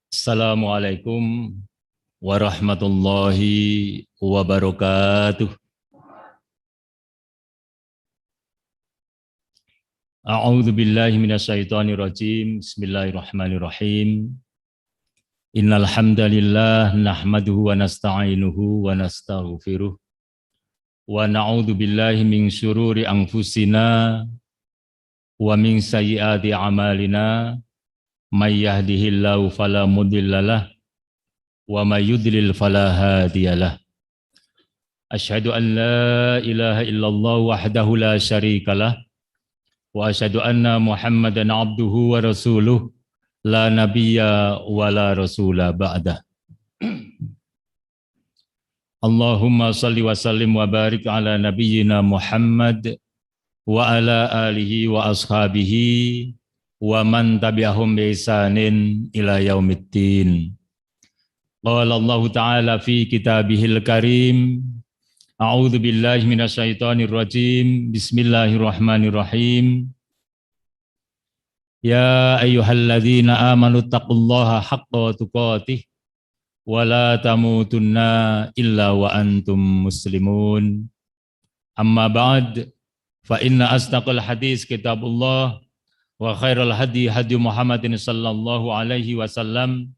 Assalamualaikum warahmatullahi wabarakatuh. A'udzu billahi minasyaitonir rajim. Bismillahirrahmanirrahim. Innal hamdalillah nahmaduhu wa nasta'inuhu wa nastaghfiruh wa na'udzu billahi min syururi anfusina wa min sayyiati a'malina may yahdihillahu fala mudhillalah wa may yudlil fala hadiyalah. Asyhadu an la ilaha illallah wahdahu la syarikalah wa asyhadu anna Muhammadan abduhu wa rasuluh la nabiyya wa la rasula ba'dah. Allahumma salli wa sallim wa barik ala nabiyyina Muhammad wa ala alihi wa ashabihi wa man tabi'ahum bi ihsanin ila yaumiddin. Qala Allah Ta'ala fi kitabihil karim. A'udzu billahi minasyaitonir rajim. Bismillahirrahmanirrahim. Ya ayyuhalladzina amanu taqullaha haqqa tuqatih wa la tamutunna illa wa antum muslimun. Amma ba'd, fa inna asdaqal hadis kitabullah wa khairal hadi hadi Muhammadin sallallahu alaihi wasallam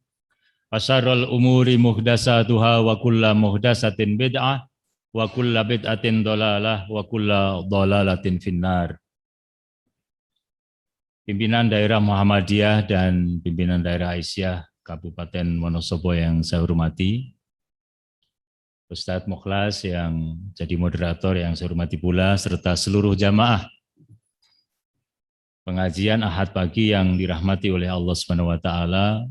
wa syarrul umuri muhdasatuha wa kullu muhdasatin bid'ah wa kullu bid'atin dhalalah wa kullu dhalalatin finnar. Pimpinan daerah Muhammadiyah dan pimpinan daerah Aisyah Kabupaten Wonosobo yang saya hormati, Ustadz Mukhlas yang jadi moderator yang saya hormati pula, serta seluruh jamaah pengajian Ahad pagi yang dirahmati oleh Allah Subhanahu wa taala.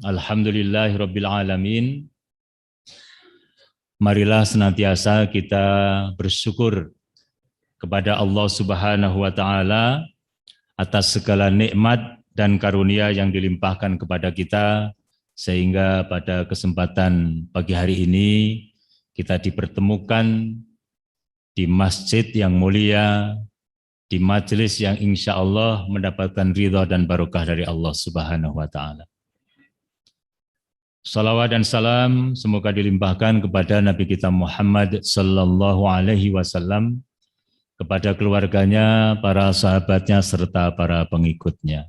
Alhamdulillahirabbil alamin. Marilah senantiasa kita bersyukur kepada Allah Subhanahu wa taala atas segala nikmat dan karunia yang dilimpahkan kepada kita, sehingga pada kesempatan pagi hari ini kita dipertemukan di masjid yang mulia, di majelis yang insya Allah mendapatkan ridha dan barokah dari Allah Subhanahu wa taala. Salawat dan salam semoga dilimpahkan kepada Nabi kita Muhammad sallallahu alaihi wasallam, kepada keluarganya, para sahabatnya, serta para pengikutnya.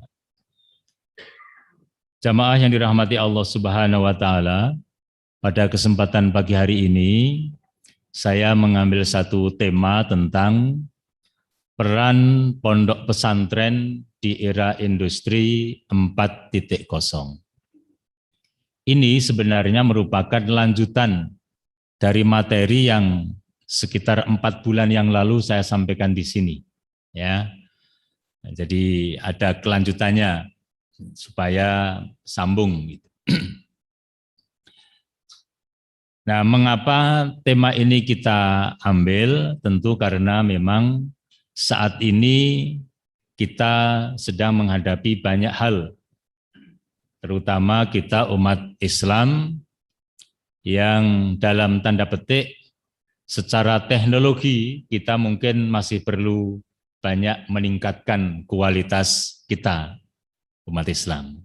Jamaah yang dirahmati Allah Subhanahu wa taala, pada kesempatan pagi hari ini saya mengambil satu tema tentang peran pondok pesantren di era industri 4.0. Ini sebenarnya merupakan lanjutan dari materi yang sekitar 4 bulan yang lalu saya sampaikan di sini, ya. Jadi ada kelanjutannya supaya sambung gitu. Nah, mengapa tema ini kita ambil? Tentu karena memang saat ini kita sedang menghadapi banyak hal, terutama kita umat Islam yang dalam tanda petik secara teknologi kita mungkin masih perlu banyak meningkatkan kualitas kita umat Islam.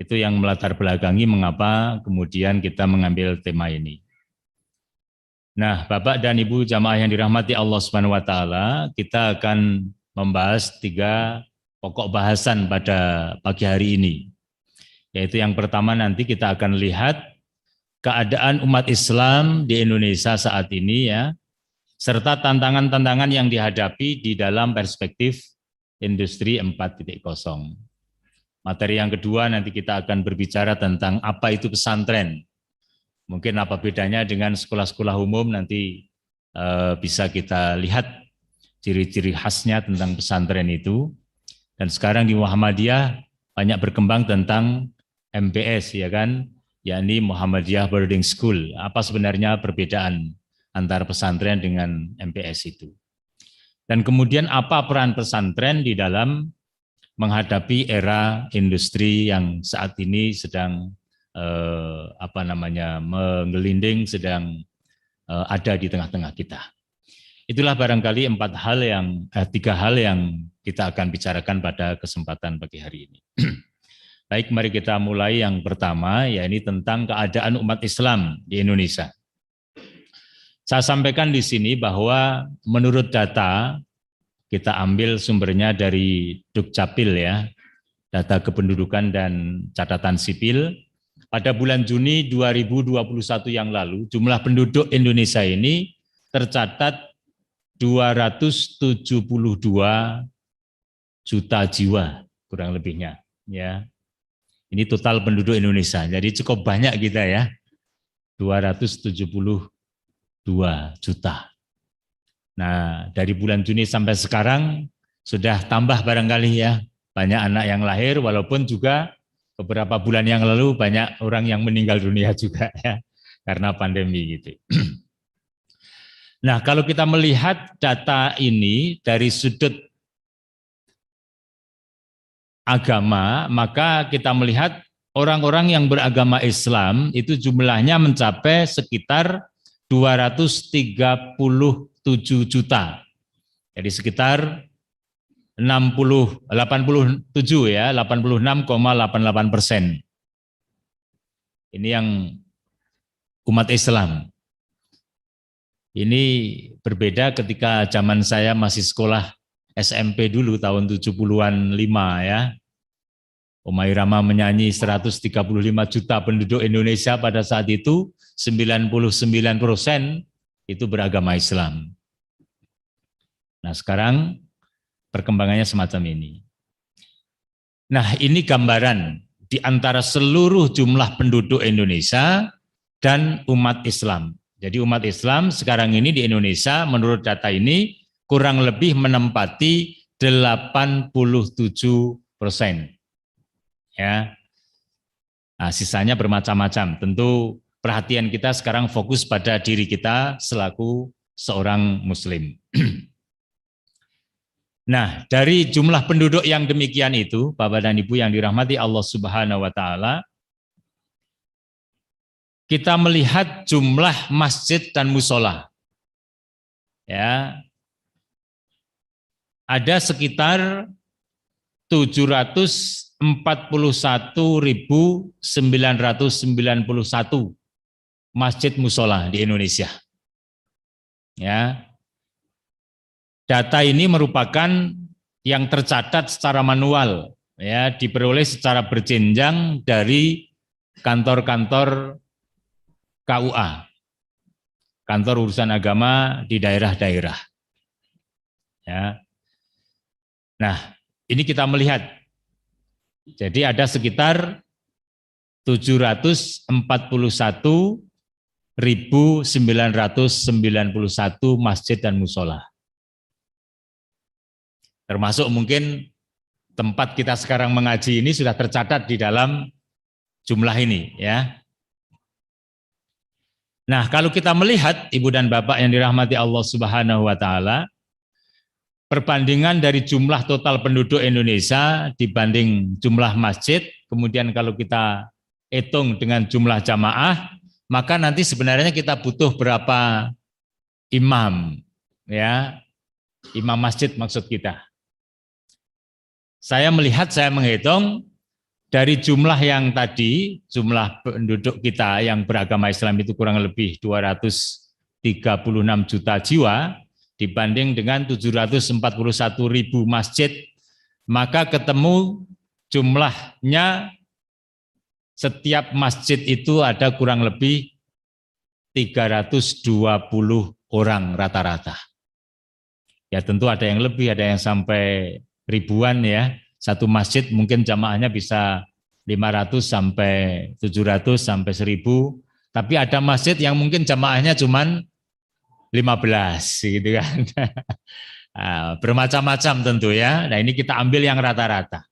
Itu yang melatar belakangi mengapa kemudian kita mengambil tema ini. Nah, Bapak dan Ibu jamaah yang dirahmati Allah Subhanahu wa taala, kita akan membahas 3 pokok bahasan pada pagi hari ini. Yaitu yang pertama, nanti kita akan lihat keadaan umat Islam di Indonesia saat ini, ya, serta tantangan-tantangan yang dihadapi di dalam perspektif industri 4.0. Materi yang kedua nanti kita akan berbicara tentang apa itu pesantren. Mungkin apa bedanya dengan sekolah-sekolah umum, nanti bisa kita lihat ciri-ciri khasnya tentang pesantren itu. Dan sekarang di Muhammadiyah banyak berkembang tentang MBS, ya kan, yakni Muhammadiyah Boarding School. Apa sebenarnya perbedaan antara pesantren dengan MBS itu? Dan kemudian apa peran pesantren di dalam menghadapi era industri yang saat ini sedang menggelinding, sedang ada di tengah-tengah kita. Itulah barangkali 3 hal yang kita akan bicarakan pada kesempatan pagi hari ini. Baik, mari kita mulai yang pertama, yakni tentang keadaan umat Islam di Indonesia. Saya sampaikan di sini bahwa menurut data, kita ambil sumbernya dari Dukcapil ya, data kependudukan dan catatan sipil. Pada bulan Juni 2021 yang lalu, jumlah penduduk Indonesia ini tercatat 272 juta jiwa, kurang lebihnya. Ya, ini total penduduk Indonesia, jadi cukup banyak kita ya, 272 juta. Nah, dari bulan Juni sampai sekarang sudah tambah barangkali ya, banyak anak yang lahir, walaupun juga beberapa bulan yang lalu banyak orang yang meninggal dunia juga ya, karena pandemi gitu. Nah, kalau kita melihat data ini dari sudut agama, maka kita melihat orang-orang yang beragama Islam itu jumlahnya mencapai sekitar 237 juta. Jadi sekitar 87 ya, 86,88%. Ini yang umat Islam. Ini berbeda ketika zaman saya masih sekolah SMP dulu tahun 70-an 5 ya. Omah Irama menyanyi 135 juta penduduk Indonesia pada saat itu, 99% itu beragama Islam. Nah, sekarang perkembangannya semacam ini. Nah, ini gambaran di antara seluruh jumlah penduduk Indonesia dan umat Islam. Jadi umat Islam sekarang ini di Indonesia menurut data ini kurang lebih menempati 87%. Ya, nah, sisanya bermacam-macam. Tentu perhatian kita sekarang fokus pada diri kita selaku seorang Muslim. Nah, dari jumlah penduduk yang demikian itu, Bapak dan Ibu yang dirahmati Allah Subhanahu wa Ta'ala, kita melihat jumlah masjid dan musola. Ya, ada sekitar 741.991 masjid musola di Indonesia. Ya, data ini merupakan yang tercatat secara manual, ya, diperoleh secara berjenjang dari kantor-kantor KUA, kantor urusan agama di daerah-daerah. Ya. Nah, ini kita melihat, jadi ada sekitar 741.991 masjid dan musola. Termasuk mungkin tempat kita sekarang mengaji ini sudah tercatat di dalam jumlah ini ya. Nah, kalau kita melihat Ibu dan Bapak yang dirahmati Allah Subhanahu wa Ta'ala, perbandingan dari jumlah total penduduk Indonesia dibanding jumlah masjid, kemudian kalau kita hitung dengan jumlah jamaah, maka nanti sebenarnya kita butuh berapa imam, ya, imam masjid maksud kita. Saya menghitung dari jumlah yang tadi, jumlah penduduk kita yang beragama Islam itu kurang lebih 236 juta jiwa, dibanding dengan 741.000 masjid, maka ketemu jumlahnya setiap masjid itu ada kurang lebih 320 orang rata-rata. Ya tentu ada yang lebih, ada yang sampai ribuan ya. Satu masjid mungkin jamaahnya bisa 500 sampai 700 sampai 1000, tapi ada masjid yang mungkin jamaahnya cuman 15 gitu kan. Nah, bermacam-macam tentu ya. Nah, ini kita ambil yang rata-rata.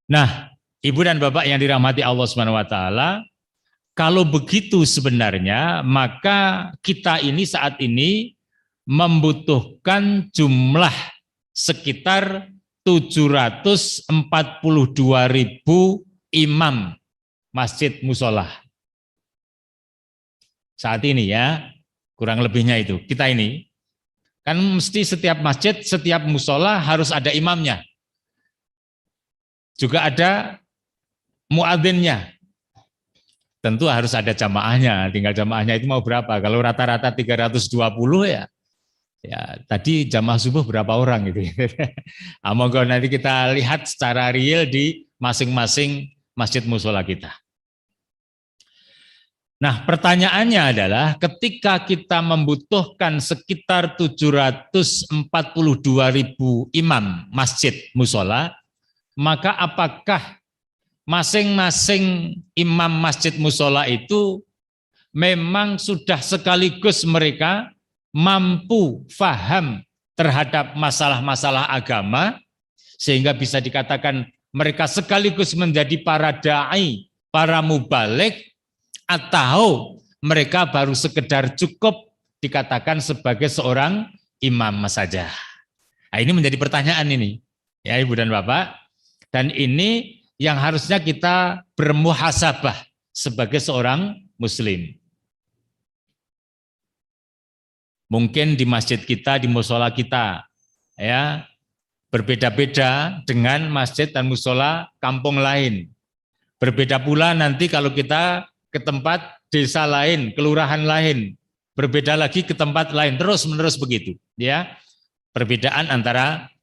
Nah, Ibu dan Bapak yang dirahmati Allah Subhanahu wa Ta'ala, kalau begitu sebenarnya maka kita ini saat ini membutuhkan jumlah sekitar 742.000 imam masjid musola. Saat ini ya, kurang lebihnya itu. Kita ini, kan mesti setiap masjid, setiap musola harus ada imamnya. juga ada muadzinnya. Tentu harus ada jamaahnya, tinggal jamaahnya itu mau berapa. Kalau rata-rata 320 ya, tadi jamaah subuh berapa orang gitu. Monggo nanti kita lihat secara real di masing-masing masjid musola kita. Nah, pertanyaannya adalah ketika kita membutuhkan sekitar 742.000 imam masjid musola, maka apakah masing-masing imam masjid musola itu memang sudah sekaligus mereka mampu faham terhadap masalah-masalah agama, sehingga bisa dikatakan mereka sekaligus menjadi para da'i, para mubalik, atau mereka baru sekedar cukup dikatakan sebagai seorang imam saja. Nah, ini menjadi pertanyaan ini, ya Ibu dan Bapak, dan ini yang harusnya kita bermuhasabah sebagai seorang muslim. Mungkin di masjid kita, di musola kita, ya berbeda-beda dengan masjid dan musola kampung lain. Berbeda pula nanti kalau kita ke tempat desa lain, kelurahan lain, berbeda lagi ke tempat lain, terus-menerus begitu, ya. Perbedaan antara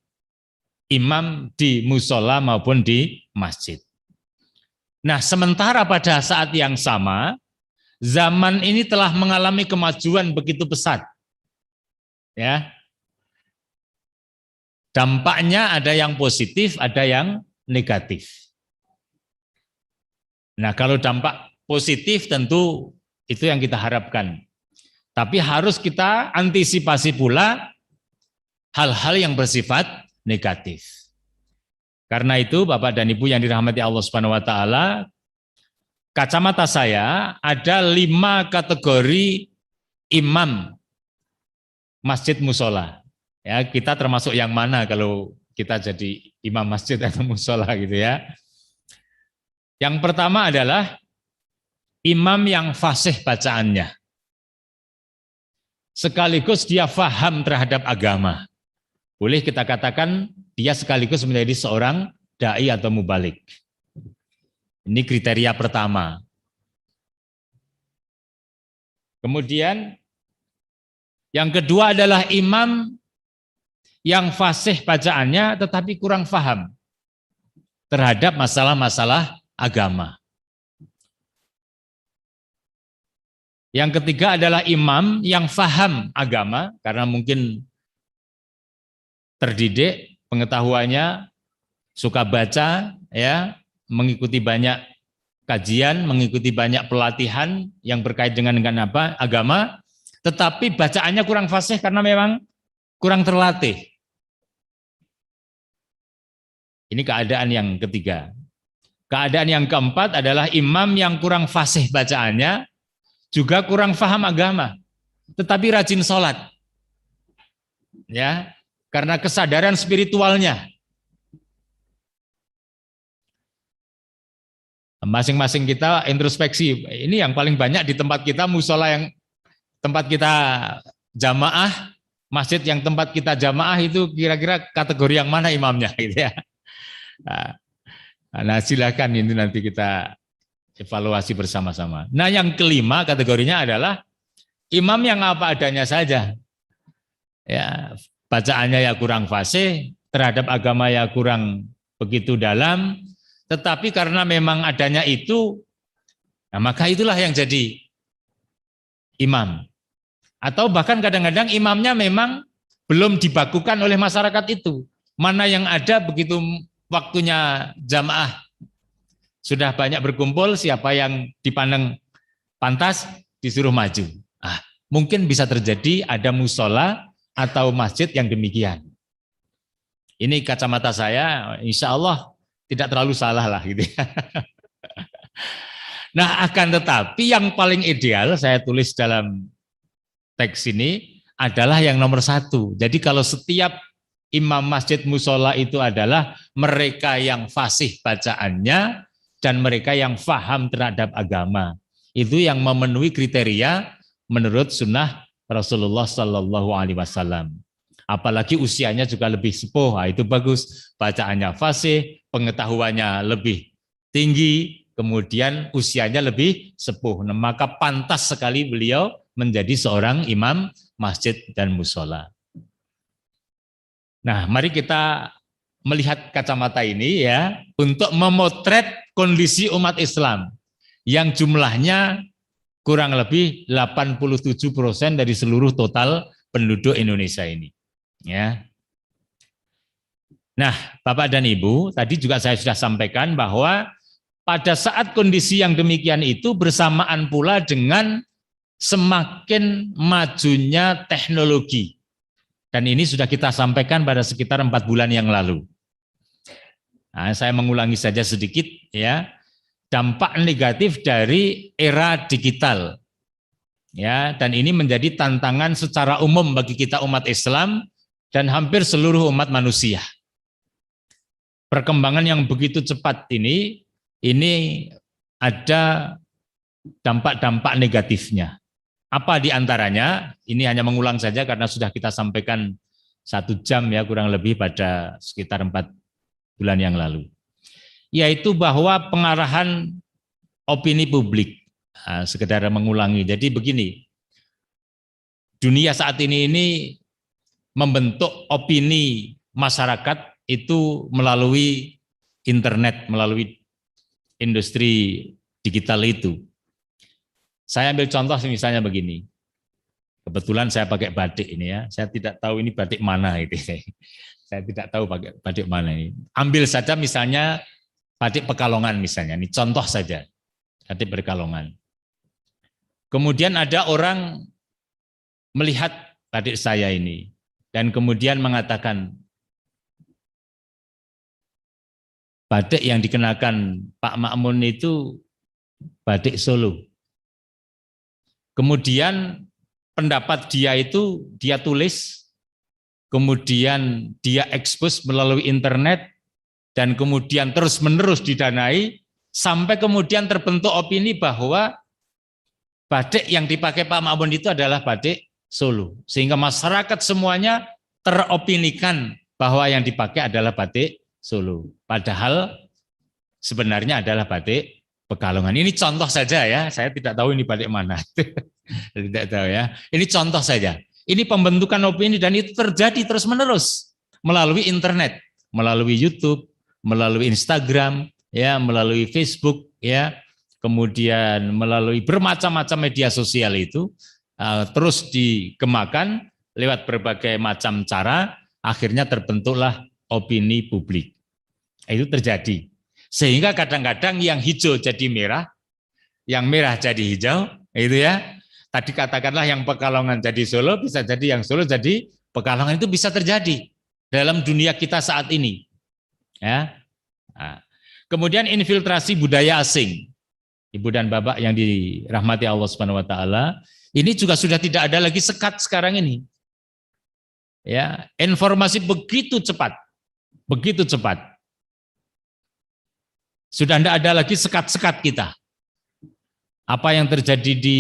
imam di musola maupun di masjid. Nah, sementara pada saat yang sama, zaman ini telah mengalami kemajuan begitu pesat. Ya. Dampaknya ada yang positif, ada yang negatif. Nah, kalau dampak positif tentu itu yang kita harapkan. Tapi harus kita antisipasi pula hal-hal yang bersifat negatif. Karena itu Bapak dan Ibu yang dirahmati Allah Subhanahu wa taala, kacamata saya ada 5 kategori imam masjid musola. Ya, kita termasuk yang mana kalau kita jadi imam masjid atau musola gitu ya. Yang pertama adalah imam yang fasih bacaannya. Sekaligus dia faham terhadap agama. Boleh kita katakan dia sekaligus menjadi seorang da'i atau mubalik. Ini kriteria pertama. Kemudian yang kedua adalah imam yang fasih bacaannya tetapi kurang faham terhadap masalah-masalah agama. Yang ketiga adalah imam yang faham agama karena mungkin terdidik, pengetahuannya, suka baca, ya, mengikuti banyak kajian, mengikuti banyak pelatihan yang berkait dengan apa? Agama, tetapi bacaannya kurang fasih karena memang kurang terlatih. Ini keadaan yang ketiga. Keadaan yang keempat adalah imam yang kurang fasih bacaannya, juga kurang faham agama, tetapi rajin sholat. Ya, karena kesadaran spiritualnya. Masing-masing kita introspeksi. Ini yang paling banyak di tempat kita musola yang tempat kita jamaah, masjid yang tempat kita jamaah itu kira-kira kategori yang mana imamnya gitu ya. Nah, silakan ini nanti kita evaluasi bersama-sama. Nah, yang kelima kategorinya adalah imam yang apa adanya saja. Ya, bacaannya ya kurang fasih, terhadap agama ya kurang begitu dalam, tetapi karena memang adanya itu, nah maka itulah yang jadi imam. Atau bahkan kadang-kadang imamnya memang belum dibakukan oleh masyarakat itu. Mana yang ada begitu waktunya jamaah sudah banyak berkumpul, siapa yang dipandang pantas disuruh maju. Mungkin bisa terjadi ada musola atau masjid yang demikian. Ini kacamata saya, insya Allah tidak terlalu salah lah gitu ya. Nah, akan tetapi yang paling ideal saya tulis dalam teks ini adalah yang nomor 1. Jadi kalau setiap imam masjid musola itu adalah mereka yang fasih bacaannya dan mereka yang faham terhadap agama. Itu yang memenuhi kriteria menurut sunnah Rasulullah Sallallahu Alaihi Wasallam. Apalagi usianya juga lebih sepuh, itu bagus. Bacaannya fasih, pengetahuannya lebih tinggi, kemudian usianya lebih sepuh. Nah, maka pantas sekali beliau menjadi seorang imam masjid dan musola. Nah, mari kita melihat kacamata ini ya untuk memotret kondisi umat Islam yang jumlahnya kurang lebih 87% dari seluruh total penduduk Indonesia ini. Ya. Nah, Bapak dan Ibu, tadi juga saya sudah sampaikan bahwa pada saat kondisi yang demikian itu bersamaan pula dengan semakin majunya teknologi. Dan ini sudah kita sampaikan pada sekitar 4 bulan yang lalu. Nah, saya mengulangi saja sedikit ya. Dampak negatif dari era digital. Ya, dan ini menjadi tantangan secara umum bagi kita umat Islam dan hampir seluruh umat manusia. Perkembangan yang begitu cepat ini ada dampak-dampak negatifnya. Apa di antaranya? Ini hanya mengulang saja karena sudah kita sampaikan 1 jam ya kurang lebih pada sekitar 4 bulan yang lalu. Yaitu bahwa pengarahan opini publik. Nah, sekedar mengulangi. Jadi begini, dunia saat ini membentuk opini masyarakat itu melalui internet, melalui industri digital itu. Saya ambil contoh misalnya begini. Kebetulan saya pakai batik ini ya. Saya tidak tahu ini batik mana itu. Saya tidak tahu pakai batik mana ini. Ambil saja misalnya batik Pekalongan misalnya. Ini contoh saja. Batik Pekalongan. Kemudian ada orang melihat batik saya ini dan kemudian mengatakan batik yang dikenakan Pak Ma'mun itu batik Solo. Kemudian pendapat dia itu dia tulis, kemudian dia ekspos melalui internet, dan kemudian terus-menerus didanai, sampai kemudian terbentuk opini bahwa batik yang dipakai Pak Ma'mun itu adalah batik Solo. Sehingga masyarakat semuanya teropinikan bahwa yang dipakai adalah batik Solo. Padahal sebenarnya adalah batik Pekalongan. Ini contoh saja ya, saya tidak tahu ini batik mana. Tidak tahu ya. Ini contoh saja. Ini pembentukan opini dan itu terjadi terus-menerus melalui internet, melalui YouTube, melalui Instagram, ya, melalui Facebook, ya, kemudian melalui bermacam-macam media sosial itu terus dikembangkan lewat berbagai macam cara, akhirnya terbentuklah opini publik. Itu terjadi. Sehingga kadang-kadang yang hijau jadi merah, yang merah jadi hijau, itu ya. Tadi katakanlah yang Pekalongan jadi Solo, bisa jadi yang Solo jadi Pekalongan, itu bisa terjadi dalam dunia kita saat ini. Ya. Nah. Kemudian infiltrasi budaya asing. Ibu dan Bapak yang dirahmati Allah Subhanahu wa taala, ini juga sudah tidak ada lagi sekat sekarang ini. Ya, informasi begitu cepat. Begitu cepat. Sudah tidak ada lagi sekat-sekat kita. Apa yang terjadi di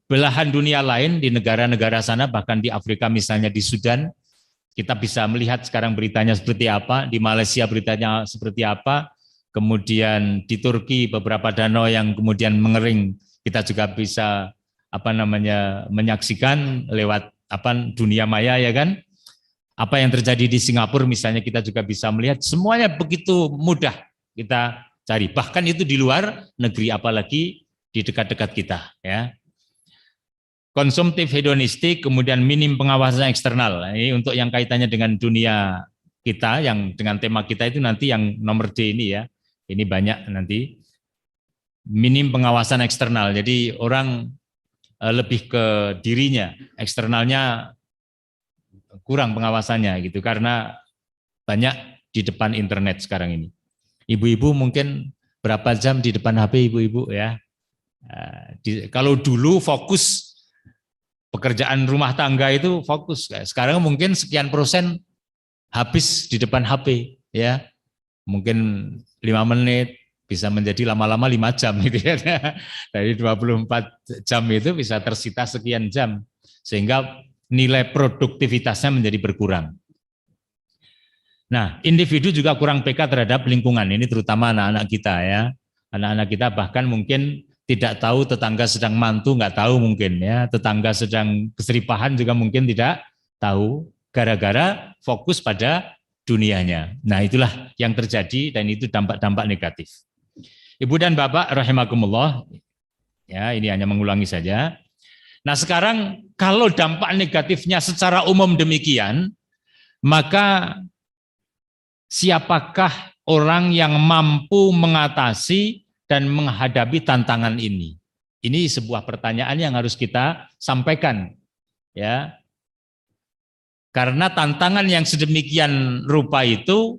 belahan dunia lain, di negara-negara sana, bahkan di Afrika misalnya di Sudan, kita bisa melihat sekarang beritanya seperti apa, di Malaysia beritanya seperti apa, kemudian di Turki beberapa danau yang kemudian mengering, kita juga bisa menyaksikan lewat dunia maya, ya kan? Apa yang terjadi di Singapura misalnya kita juga bisa melihat, semuanya begitu mudah kita cari, bahkan itu di luar negeri, apalagi di dekat-dekat kita, ya. Konsumtif hedonistik, kemudian minim pengawasan eksternal. Ini untuk yang kaitannya dengan dunia kita, yang dengan tema kita itu nanti yang nomor D ini ya. Ini banyak nanti. Minim pengawasan eksternal. Jadi orang lebih ke dirinya, eksternalnya kurang pengawasannya gitu, karena banyak di depan internet sekarang ini. Ibu-ibu mungkin berapa jam di depan HP ibu-ibu ya? Kalau dulu fokus pekerjaan rumah tangga itu fokus, sekarang mungkin sekian persen habis di depan HP ya, mungkin 5 menit bisa menjadi lama-lama 5 jam gitu ya. Dari 24 jam itu bisa tersita sekian jam, sehingga nilai produktivitasnya menjadi berkurang. Nah, individu juga kurang peka terhadap lingkungan, ini terutama anak-anak kita ya. Anak-anak kita bahkan mungkin tidak tahu tetangga sedang mantu, nggak tahu mungkin ya. Tetangga sedang keseripahan juga mungkin tidak tahu, gara-gara fokus pada dunianya. Nah, itulah yang terjadi dan itu dampak-dampak negatif. Ibu dan Bapak rahimakumullah, ya ini hanya mengulangi saja. Nah, sekarang kalau dampak negatifnya secara umum demikian, maka siapakah orang yang mampu mengatasi dan menghadapi tantangan ini? Ini sebuah pertanyaan yang harus kita sampaikan, ya. Karena tantangan yang sedemikian rupa itu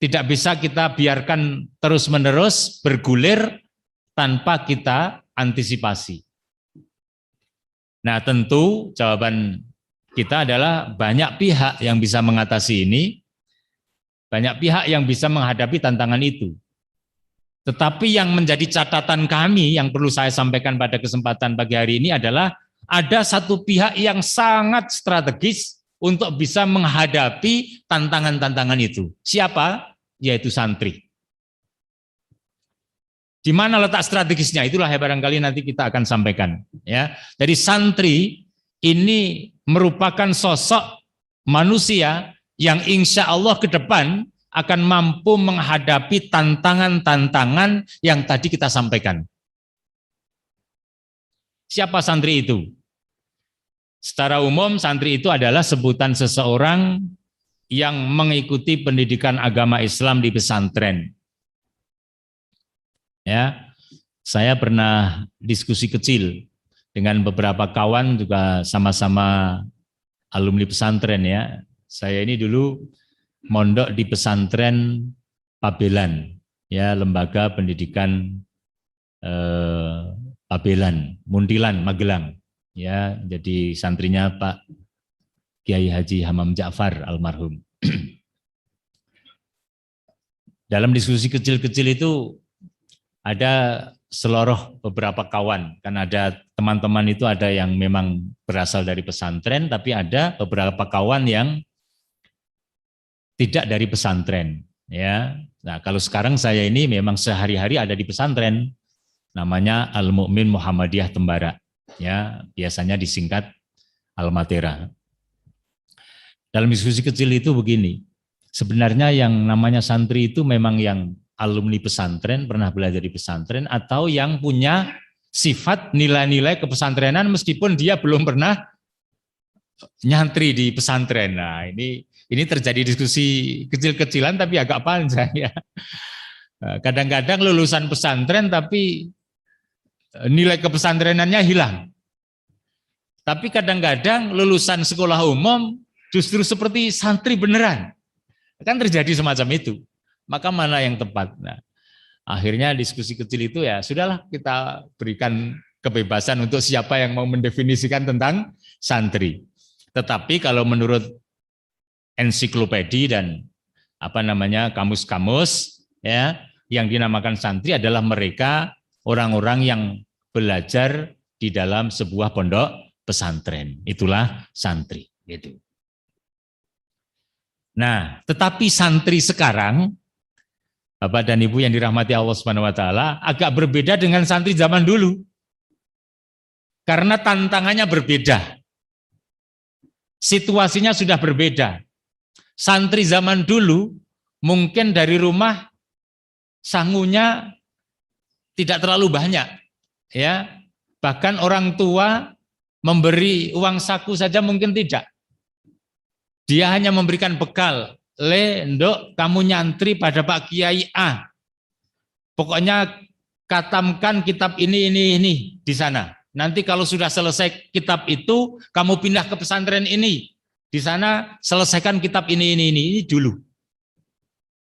tidak bisa kita biarkan terus-menerus bergulir tanpa kita antisipasi. Nah, tentu jawaban kita adalah banyak pihak yang bisa mengatasi ini, banyak pihak yang bisa menghadapi tantangan itu. Tetapi yang menjadi catatan kami yang perlu saya sampaikan pada kesempatan pagi hari ini adalah ada satu pihak yang sangat strategis untuk bisa menghadapi tantangan-tantangan itu. Siapa? Yaitu santri. Di mana letak strategisnya? Itulah yang barangkali nanti kita akan sampaikan. Ya, jadi santri ini merupakan sosok manusia yang insya Allah ke depan akan mampu menghadapi tantangan-tantangan yang tadi kita sampaikan. Siapa santri itu? Secara umum santri itu adalah sebutan seseorang yang mengikuti pendidikan agama Islam di pesantren. Ya, saya pernah diskusi kecil dengan beberapa kawan juga sama-sama alumni pesantren ya. Saya ini dulu mondok di pesantren Pabelan, ya lembaga pendidikan Pabelan, Muntilan, Magelang. Ya, jadi santrinya Pak Kiai Haji Hamam Ja'far almarhum. Dalam diskusi kecil-kecil itu ada seluruh beberapa kawan, kan ada teman-teman itu ada yang memang berasal dari pesantren, tapi ada beberapa kawan yang tidak dari pesantren. Ya, nah kalau sekarang saya ini memang sehari-hari ada di pesantren, namanya Al-Mu'min Muhammadiyah Tembara. Ya, biasanya disingkat Al-Matera. Dalam diskusi kecil itu begini, sebenarnya yang namanya santri itu memang yang alumni pesantren, pernah belajar di pesantren, atau yang punya sifat nilai-nilai kepesantrenan meskipun dia belum pernah nyantri di pesantren. Nah, ini terjadi diskusi kecil-kecilan tapi agak panjang ya. Kadang-kadang lulusan pesantren tapi nilai kepesantrenannya hilang. Tapi kadang-kadang lulusan sekolah umum justru seperti santri beneran. Kan terjadi semacam itu. Maka mana yang tepat? Nah, akhirnya diskusi kecil itu ya sudahlah kita berikan kebebasan untuk siapa yang mau mendefinisikan tentang santri. Tetapi kalau menurut ensiklopedi dan kamus-kamus ya, yang dinamakan santri adalah mereka orang-orang yang belajar di dalam sebuah pondok pesantren. Itulah santri gitu. Nah, tetapi santri sekarang Bapak dan Ibu yang dirahmati Allah Subhanahu wa taala agak berbeda dengan santri zaman dulu. Karena tantangannya berbeda. Situasinya sudah berbeda. Santri zaman dulu mungkin dari rumah sangunya tidak terlalu banyak, ya. Bahkan orang tua memberi uang saku saja mungkin tidak. Dia hanya memberikan bekal. Ndok, kamu nyantri pada Pak Kiai A. Pokoknya katamkan kitab ini di sana. Nanti kalau sudah selesai kitab itu, kamu pindah ke pesantren ini. Di sana selesaikan kitab ini dulu.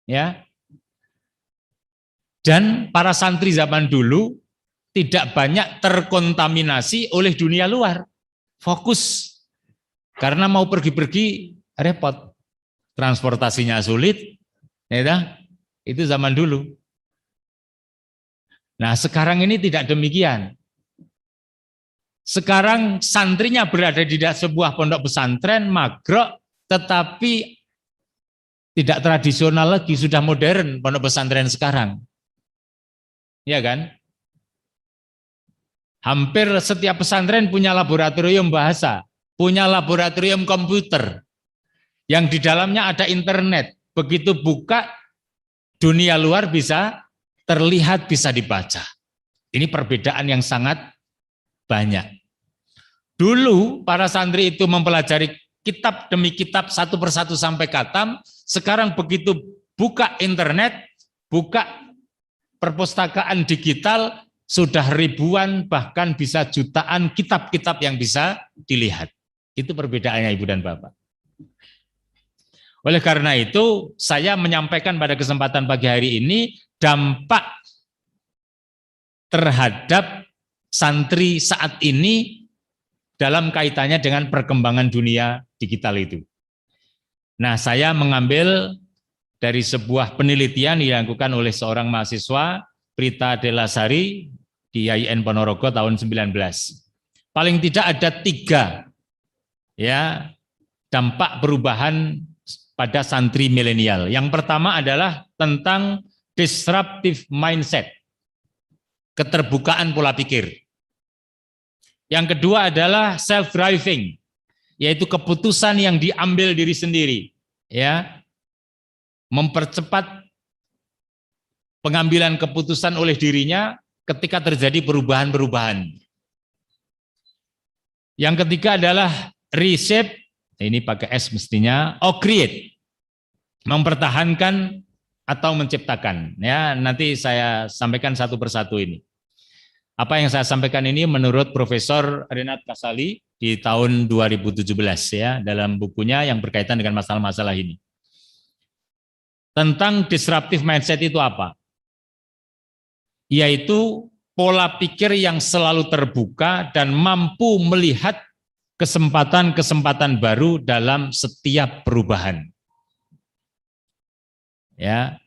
Ya. Dan para santri zaman dulu tidak banyak terkontaminasi oleh dunia luar. Fokus. Karena mau pergi-pergi repot. Transportasinya sulit. Ya, itu zaman dulu. Nah, sekarang ini tidak demikian. Sekarang santrinya berada di sebuah pondok pesantren, magrok, tetapi tidak tradisional lagi, sudah modern pondok pesantren sekarang. Ya kan? Hampir setiap pesantren punya laboratorium bahasa, punya laboratorium komputer, yang di dalamnya ada internet. Begitu buka, dunia luar bisa terlihat, bisa dibaca. Ini perbedaan yang sangat banyak. Dulu para santri itu mempelajari kitab demi kitab satu persatu sampai khatam. Sekarang begitu buka internet, buka perpustakaan digital, sudah ribuan bahkan bisa jutaan kitab-kitab yang bisa dilihat. Itu perbedaannya Ibu dan Bapak. Oleh karena itu saya menyampaikan pada kesempatan pagi hari ini dampak terhadap santri saat ini dalam kaitannya dengan perkembangan dunia digital itu. Nah, saya mengambil dari sebuah penelitian yang dilakukan oleh seorang mahasiswa, Prita Delasari, di IAIN Ponorogo tahun 19. Paling tidak ada 3 ya dampak perubahan pada santri milenial. Yang pertama adalah tentang disruptive mindset, keterbukaan pola pikir. Yang kedua adalah self-driving, yaitu keputusan yang diambil diri sendiri, ya, mempercepat pengambilan keputusan oleh dirinya ketika terjadi perubahan-perubahan. Yang ketiga adalah reshape, ini pakai S mestinya, or create, mempertahankan atau menciptakan. Ya, nanti saya sampaikan satu persatu ini. Apa yang saya sampaikan ini menurut Profesor Renat Kasali di tahun 2017 ya, dalam bukunya yang berkaitan dengan masalah-masalah ini. Tentang disruptive mindset itu apa? Yaitu pola pikir yang selalu terbuka dan mampu melihat kesempatan-kesempatan baru dalam setiap perubahan. Ya.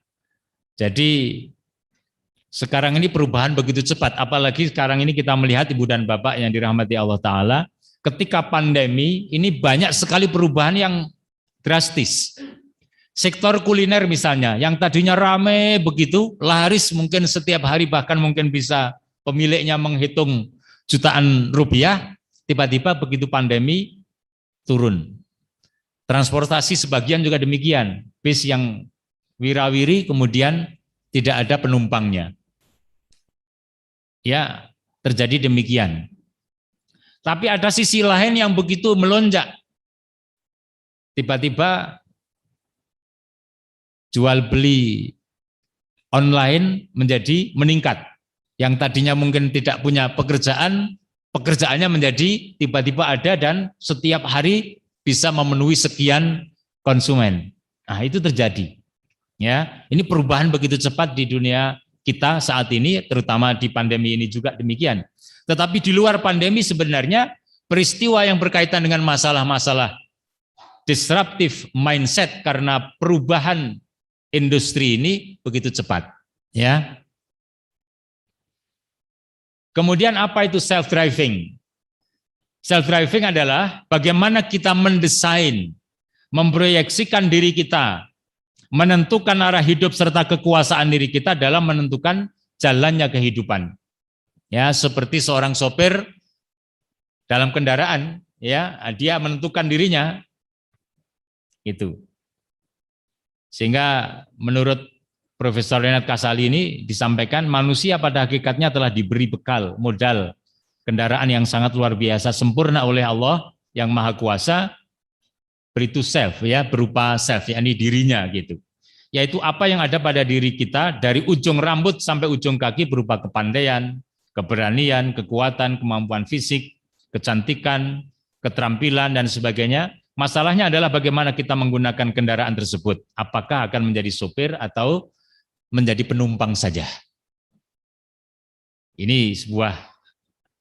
Jadi sekarang ini perubahan begitu cepat, apalagi sekarang ini kita melihat Ibu dan Bapak yang dirahmati Allah Ta'ala, ketika pandemi ini banyak sekali perubahan yang drastis. Sektor kuliner misalnya, yang tadinya ramai begitu, laris mungkin setiap hari, bahkan mungkin bisa pemiliknya menghitung jutaan rupiah, tiba-tiba begitu pandemi turun. Transportasi sebagian juga demikian, bis yang wirawiri kemudian tidak ada penumpangnya. Ya, terjadi demikian. Tapi ada sisi lain yang begitu melonjak. Tiba-tiba jual beli online menjadi meningkat. Yang tadinya mungkin tidak punya pekerjaan, pekerjaannya menjadi tiba-tiba ada dan setiap hari bisa memenuhi sekian konsumen. Nah, itu terjadi. Ya, ini perubahan begitu cepat di dunia kita saat ini, terutama di pandemi ini juga demikian. Tetapi di luar pandemi sebenarnya peristiwa yang berkaitan dengan masalah-masalah disruptive mindset karena perubahan industri ini begitu cepat, ya. Kemudian apa itu self-driving? Self-driving adalah bagaimana kita mendesain, memproyeksikan diri kita, menentukan arah hidup serta kekuasaan diri kita dalam menentukan jalannya kehidupan. Ya, seperti seorang sopir dalam kendaraan, ya, dia menentukan dirinya itu. Sehingga menurut Profesor Renat Kasali ini disampaikan manusia pada hakikatnya telah diberi bekal, modal kendaraan yang sangat luar biasa, sempurna oleh Allah yang Maha Kuasa, beritu self, ya, berupa self, yakni dirinya gitu. Yaitu apa yang ada pada diri kita dari ujung rambut sampai ujung kaki berupa kepandaian, keberanian, kekuatan, kemampuan fisik, kecantikan, keterampilan dan sebagainya. Masalahnya adalah bagaimana kita menggunakan kendaraan tersebut. Apakah akan menjadi sopir atau menjadi penumpang saja. Ini sebuah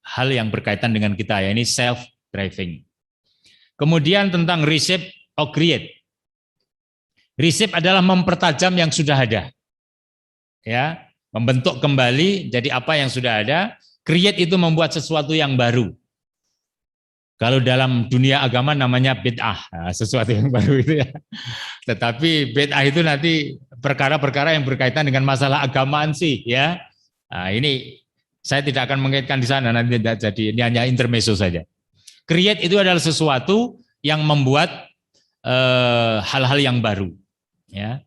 hal yang berkaitan dengan kita, ya, ini self-driving. Kemudian tentang reshape or create. Reshape adalah mempertajam yang sudah ada. Ya, membentuk kembali jadi apa yang sudah ada. Create itu membuat sesuatu yang baru. Kalau dalam dunia agama namanya bid'ah, sesuatu yang baru itu ya. Tetapi bid'ah itu nanti perkara-perkara yang berkaitan dengan masalah agamaan sih ya. Nah, ini saya tidak akan mengaitkan di sana, nanti tidak jadi, ini hanya intermezzo saja. Create itu adalah sesuatu yang membuat hal-hal yang baru. Ya.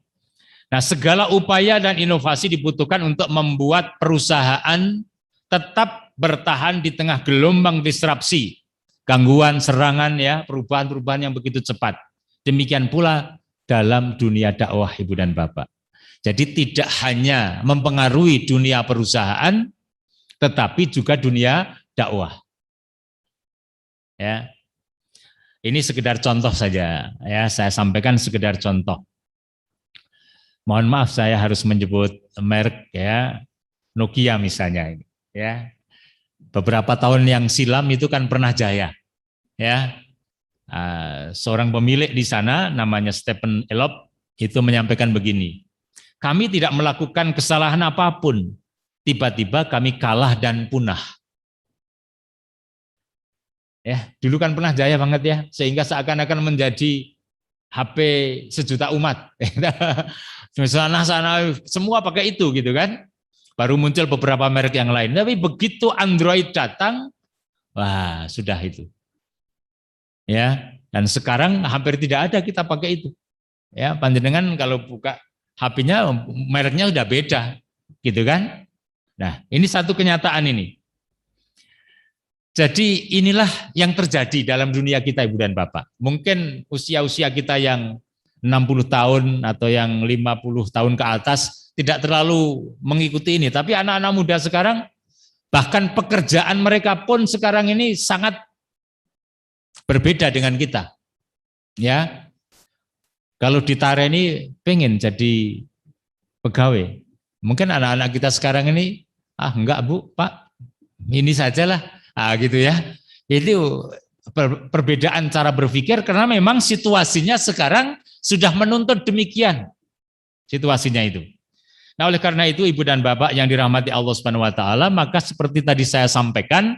Nah, segala upaya dan inovasi dibutuhkan untuk membuat perusahaan tetap bertahan di tengah gelombang disrupsi, gangguan, serangan, ya, perubahan-perubahan yang begitu cepat. Demikian pula dalam dunia dakwah, Ibu dan Bapak. Jadi tidak hanya mempengaruhi dunia perusahaan, tetapi juga dunia dakwah. Ya, ini sekedar contoh saja. Ya, saya sampaikan sekedar contoh. Mohon maaf saya harus menyebut merek ya, Nokia misalnya. Ya, beberapa tahun yang silam itu kan pernah jaya. Ya, seorang pemilik di sana namanya Stephen Elop itu menyampaikan begini, kami tidak melakukan kesalahan apapun, tiba-tiba kami kalah dan punah. Ya, dulu kan pernah jaya banget ya, sehingga seakan-akan menjadi HP sejuta umat. Sana-sana semua pakai itu gitu kan. Baru muncul beberapa merek yang lain. Tapi begitu Android datang, wah sudah itu. Ya, dan sekarang hampir tidak ada kita pakai itu. Ya, panjenengan kalau buka HP-nya mereknya udah beda, gitu kan? Nah, ini satu kenyataan ini. Jadi inilah yang terjadi dalam dunia kita, Ibu dan Bapak. Mungkin usia-usia kita yang 60 tahun atau yang 50 tahun ke atas tidak terlalu mengikuti ini. Tapi anak-anak muda sekarang, bahkan pekerjaan mereka pun sekarang ini sangat berbeda dengan kita. Ya, kalau ditara ini pengen jadi pegawai. Mungkin anak-anak kita sekarang ini, enggak Bu, Pak, ini sajalah. Gitu ya. Itu perbedaan cara berpikir karena memang situasinya sekarang sudah menuntut demikian. Situasinya itu. Nah, oleh karena itu Ibu dan Bapak yang dirahmati Allah Subhanahu wa taala, maka seperti tadi saya sampaikan,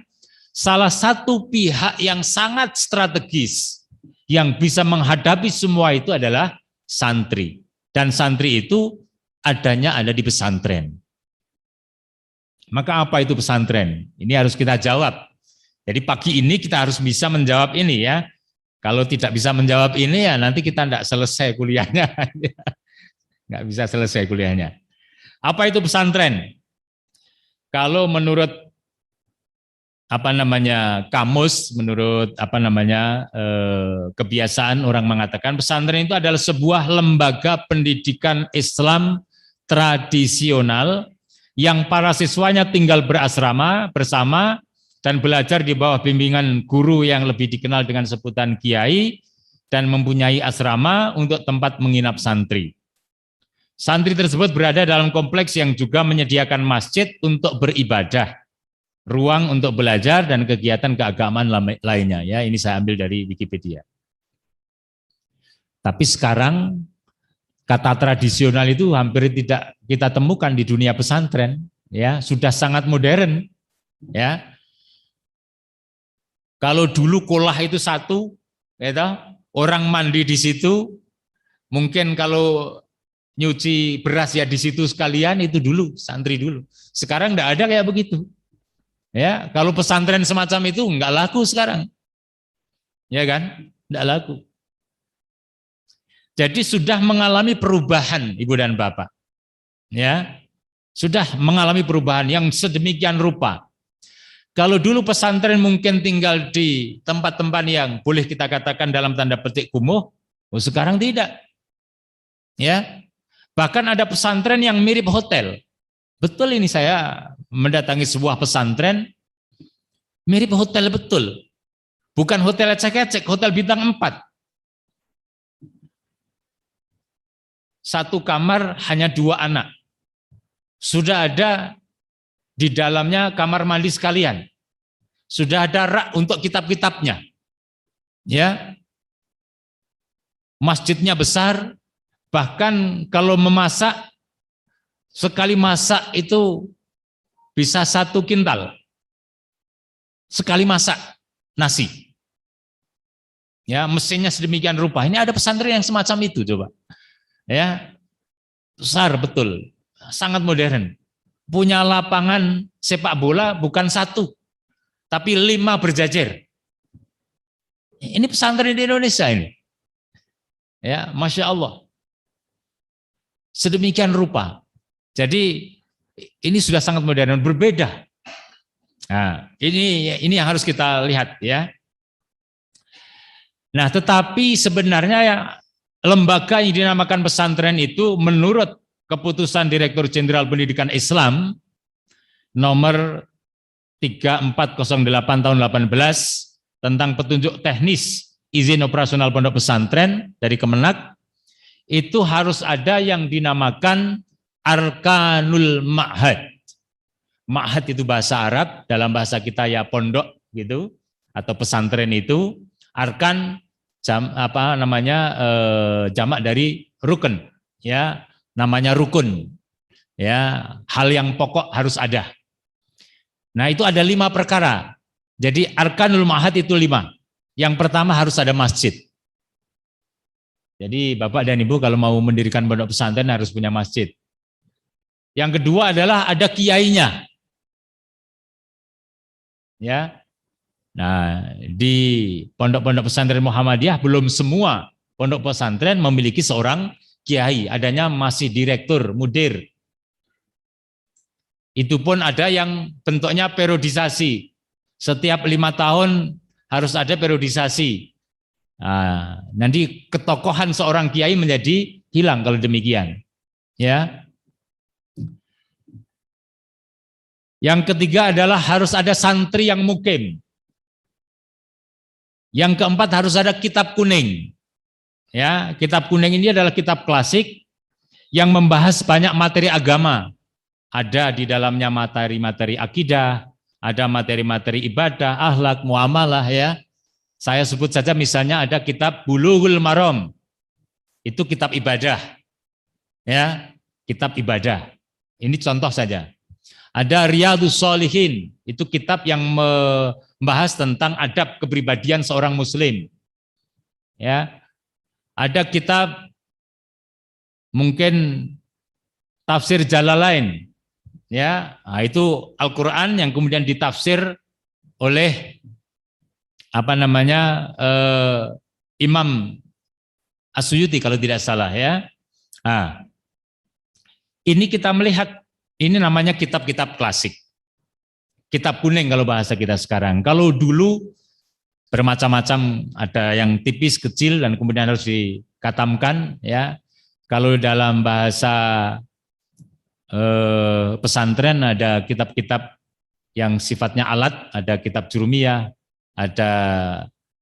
salah satu pihak yang sangat strategis yang bisa menghadapi semua itu adalah santri. Dan santri itu adanya ada di pesantren. Maka apa itu pesantren? Ini harus kita jawab. Jadi pagi ini kita harus bisa menjawab ini ya. Kalau tidak bisa menjawab ini ya nanti kita tidak selesai kuliahnya. Nggak bisa selesai kuliahnya. Apa itu pesantren? Kalau menurut kamus, menurut kebiasaan orang mengatakan pesantren itu adalah sebuah lembaga pendidikan Islam tradisional yang para siswanya tinggal berasrama bersama dan belajar di bawah bimbingan guru yang lebih dikenal dengan sebutan kiai dan mempunyai asrama untuk tempat menginap santri. Santri tersebut berada dalam kompleks yang juga menyediakan masjid untuk beribadah, ruang untuk belajar dan kegiatan keagamaan lainnya. Ya, ini saya ambil dari Wikipedia. Tapi sekarang kata tradisional itu hampir tidak kita temukan di dunia pesantren, ya, sudah sangat modern, ya. Kalau dulu kolah itu satu, ya, orang mandi di situ, mungkin kalau nyuci beras ya di situ sekalian, itu dulu santri dulu. Sekarang enggak ada kayak begitu, ya. Kalau pesantren semacam itu enggak laku sekarang, ya kan, enggak laku. Jadi sudah mengalami perubahan Ibu dan Bapak. Ya. Sudah mengalami perubahan yang sedemikian rupa. Kalau dulu pesantren mungkin tinggal di tempat-tempat yang boleh kita katakan dalam tanda petik kumuh, sekarang tidak. Ya. Bahkan ada pesantren yang mirip hotel. Betul ini saya mendatangi sebuah pesantren mirip hotel betul. Bukan hotel ecek-ecek, hotel bintang 4. Satu kamar hanya 2 anak. Sudah ada di dalamnya kamar mandi sekalian. Sudah ada rak untuk kitab-kitabnya. Ya. Masjidnya besar, bahkan kalau memasak, sekali masak itu bisa 1 kintal. Sekali masak nasi. Ya, mesinnya sedemikian rupa. Ini ada pesantren yang semacam itu coba. Ya, besar betul. Sangat modern. Punya lapangan sepak bola bukan satu, tapi 5 berjajar. Ini pesantren di Indonesia ini. Ya, Masya Allah. Sedemikian rupa. Jadi ini sudah sangat modern, berbeda. Nah, ini yang harus kita lihat ya. Nah, tetapi sebenarnya ya, lembaga yang dinamakan pesantren itu menurut keputusan Direktur Jenderal Pendidikan Islam nomor 3408 tahun 18 tentang petunjuk teknis izin operasional pondok pesantren dari Kemenak, itu harus ada yang dinamakan arkanul ma'had. Ma'had itu bahasa Arab, dalam bahasa kita ya pondok gitu atau pesantren itu. Arkan jamak dari rukun ya, namanya rukun ya, hal yang pokok harus ada. Nah, itu ada 5 perkara. Jadi arkanul ma'had itu 5. Yang pertama harus ada masjid. Jadi Bapak dan Ibu kalau mau mendirikan pondok pesantren harus punya masjid. Yang kedua adalah ada kiainya. Ya. Nah, di pondok-pondok pesantren Muhammadiyah belum semua pondok pesantren memiliki seorang kiai, adanya masih direktur, mudir. Itu pun ada yang bentuknya periodisasi. Setiap 5 tahun harus ada periodisasi. Nah, nanti ketokohan seorang kiai menjadi hilang kalau demikian. Ya. Yang ketiga adalah harus ada santri yang mukim. Yang keempat harus ada kitab kuning. Ya, kitab kuning ini adalah kitab klasik yang membahas banyak materi agama. Ada di dalamnya materi-materi akidah, ada materi-materi ibadah, akhlak, muamalah ya. Saya sebut saja misalnya ada kitab Bulughul Maram. Itu kitab ibadah. Ya, kitab ibadah. Ini contoh saja. Ada Riyadhus Shalihin, itu kitab yang membahas tentang adab kepribadian seorang muslim. Ya. Ada kitab mungkin tafsir Jalalain. Ya, nah itu Al-Qur'an yang kemudian ditafsir oleh Imam As-Suyuti kalau tidak salah ya. Nah, ini kita melihat ini namanya kitab-kitab klasik. Kitab kuning kalau bahasa kita sekarang. Kalau dulu bermacam-macam, ada yang tipis, kecil, dan kemudian harus dikatamkan. Ya, kalau dalam bahasa pesantren ada kitab-kitab yang sifatnya alat, ada kitab Jurumiyah, ada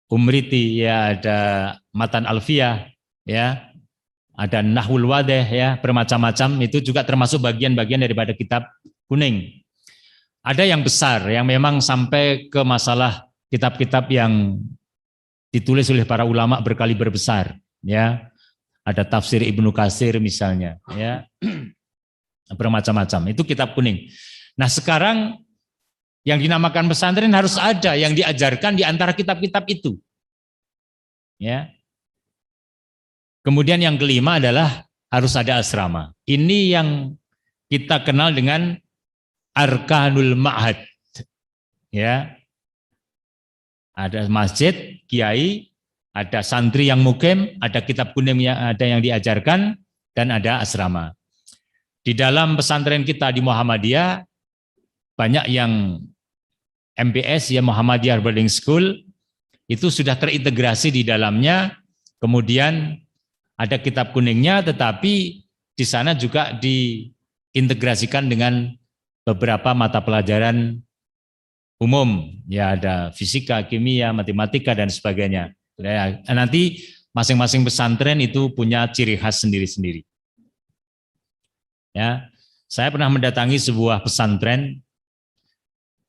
Umriti, ya, ada Matan Alfiyah, ya. Ada Nahwul Wadih ya, bermacam-macam, itu juga termasuk bagian-bagian daripada kitab kuning. Ada yang besar yang memang sampai ke masalah kitab-kitab yang ditulis oleh para ulama berkaliber besar ya. Ada tafsir Ibnu Katsir misalnya ya. Bermacam-macam. Itu kitab kuning. Nah, sekarang yang dinamakan pesantren harus ada yang diajarkan di antara kitab-kitab itu. Ya. Kemudian yang kelima adalah harus ada asrama. Ini yang kita kenal dengan arkanul ma'had. Ya. Ada masjid, kiai, ada santri yang mukim, ada kitab kuning yang ada yang diajarkan, dan ada asrama. Di dalam pesantren kita di Muhammadiyah banyak yang MBS ya, Muhammadiyah Boarding School, itu sudah terintegrasi di dalamnya. Kemudian ada kitab kuningnya, tetapi di sana juga diintegrasikan dengan beberapa mata pelajaran umum. Ya, ada fisika, kimia, matematika, dan sebagainya. Ya, nanti masing-masing pesantren itu punya ciri khas sendiri-sendiri. Ya, saya pernah mendatangi sebuah pesantren.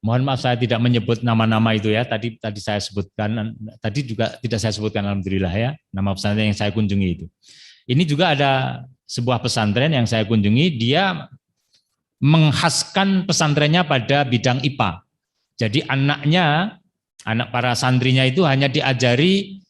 Mohon maaf saya tidak menyebut nama-nama itu ya. Tadi saya sebutkan, tadi juga tidak saya sebutkan, alhamdulillah ya, nama pesantren yang saya kunjungi itu. Ini juga ada sebuah pesantren yang saya kunjungi, dia menghaskan pesantrennya pada bidang IPA. Jadi anak para santrinya itu hanya diajari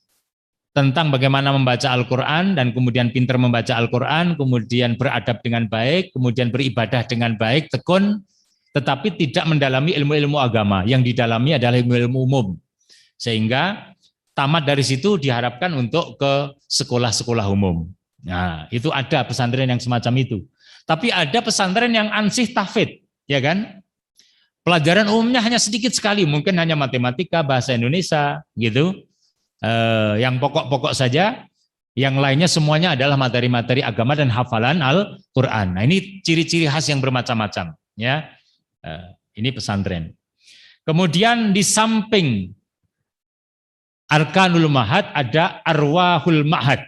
tentang bagaimana membaca Al-Quran dan kemudian pintar membaca Al-Quran, kemudian beradab dengan baik, kemudian beribadah dengan baik, tekun, tetapi tidak mendalami ilmu-ilmu agama. Yang didalami adalah ilmu-ilmu umum. Sehingga tamat dari situ diharapkan untuk ke sekolah-sekolah umum. Nah, itu ada pesantren yang semacam itu. Tapi ada pesantren yang ansih tahfidz, ya kan? Pelajaran umumnya hanya sedikit sekali, mungkin hanya matematika, bahasa Indonesia, gitu. Yang pokok-pokok saja, yang lainnya semuanya adalah materi-materi agama dan hafalan Al-Quran. Nah, ini ciri-ciri khas yang bermacam-macam, ya. Ini pesantren. Kemudian di samping Arkanul Ma'had ada Arwahul Ma'had.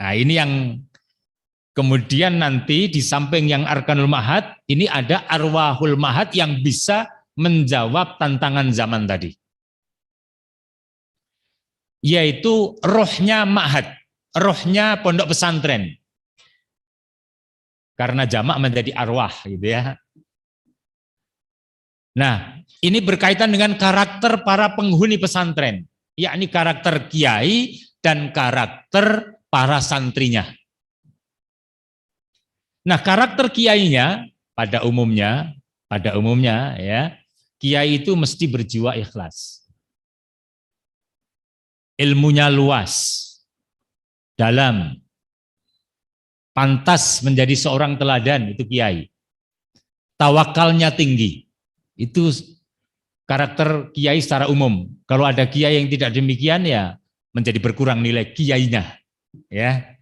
Nah, ini yang kemudian nanti di samping yang Arkanul Ma'had, ini ada Arwahul Ma'had yang bisa menjawab tantangan zaman tadi. Yaitu rohnya Ma'had, rohnya pondok pesantren. Karena jamak menjadi arwah, gitu ya. Nah, ini berkaitan dengan karakter para penghuni pesantren, yakni karakter kiai dan karakter para santrinya. Nah, karakter kiainya pada umumnya ya, kiai itu mesti berjiwa ikhlas. Ilmunya luas, dalam, pantas menjadi seorang teladan, itu kiai. Tawakalnya tinggi, itu karakter kiai secara umum. Kalau ada kiai yang tidak demikian, ya menjadi berkurang nilai kiainya, ya.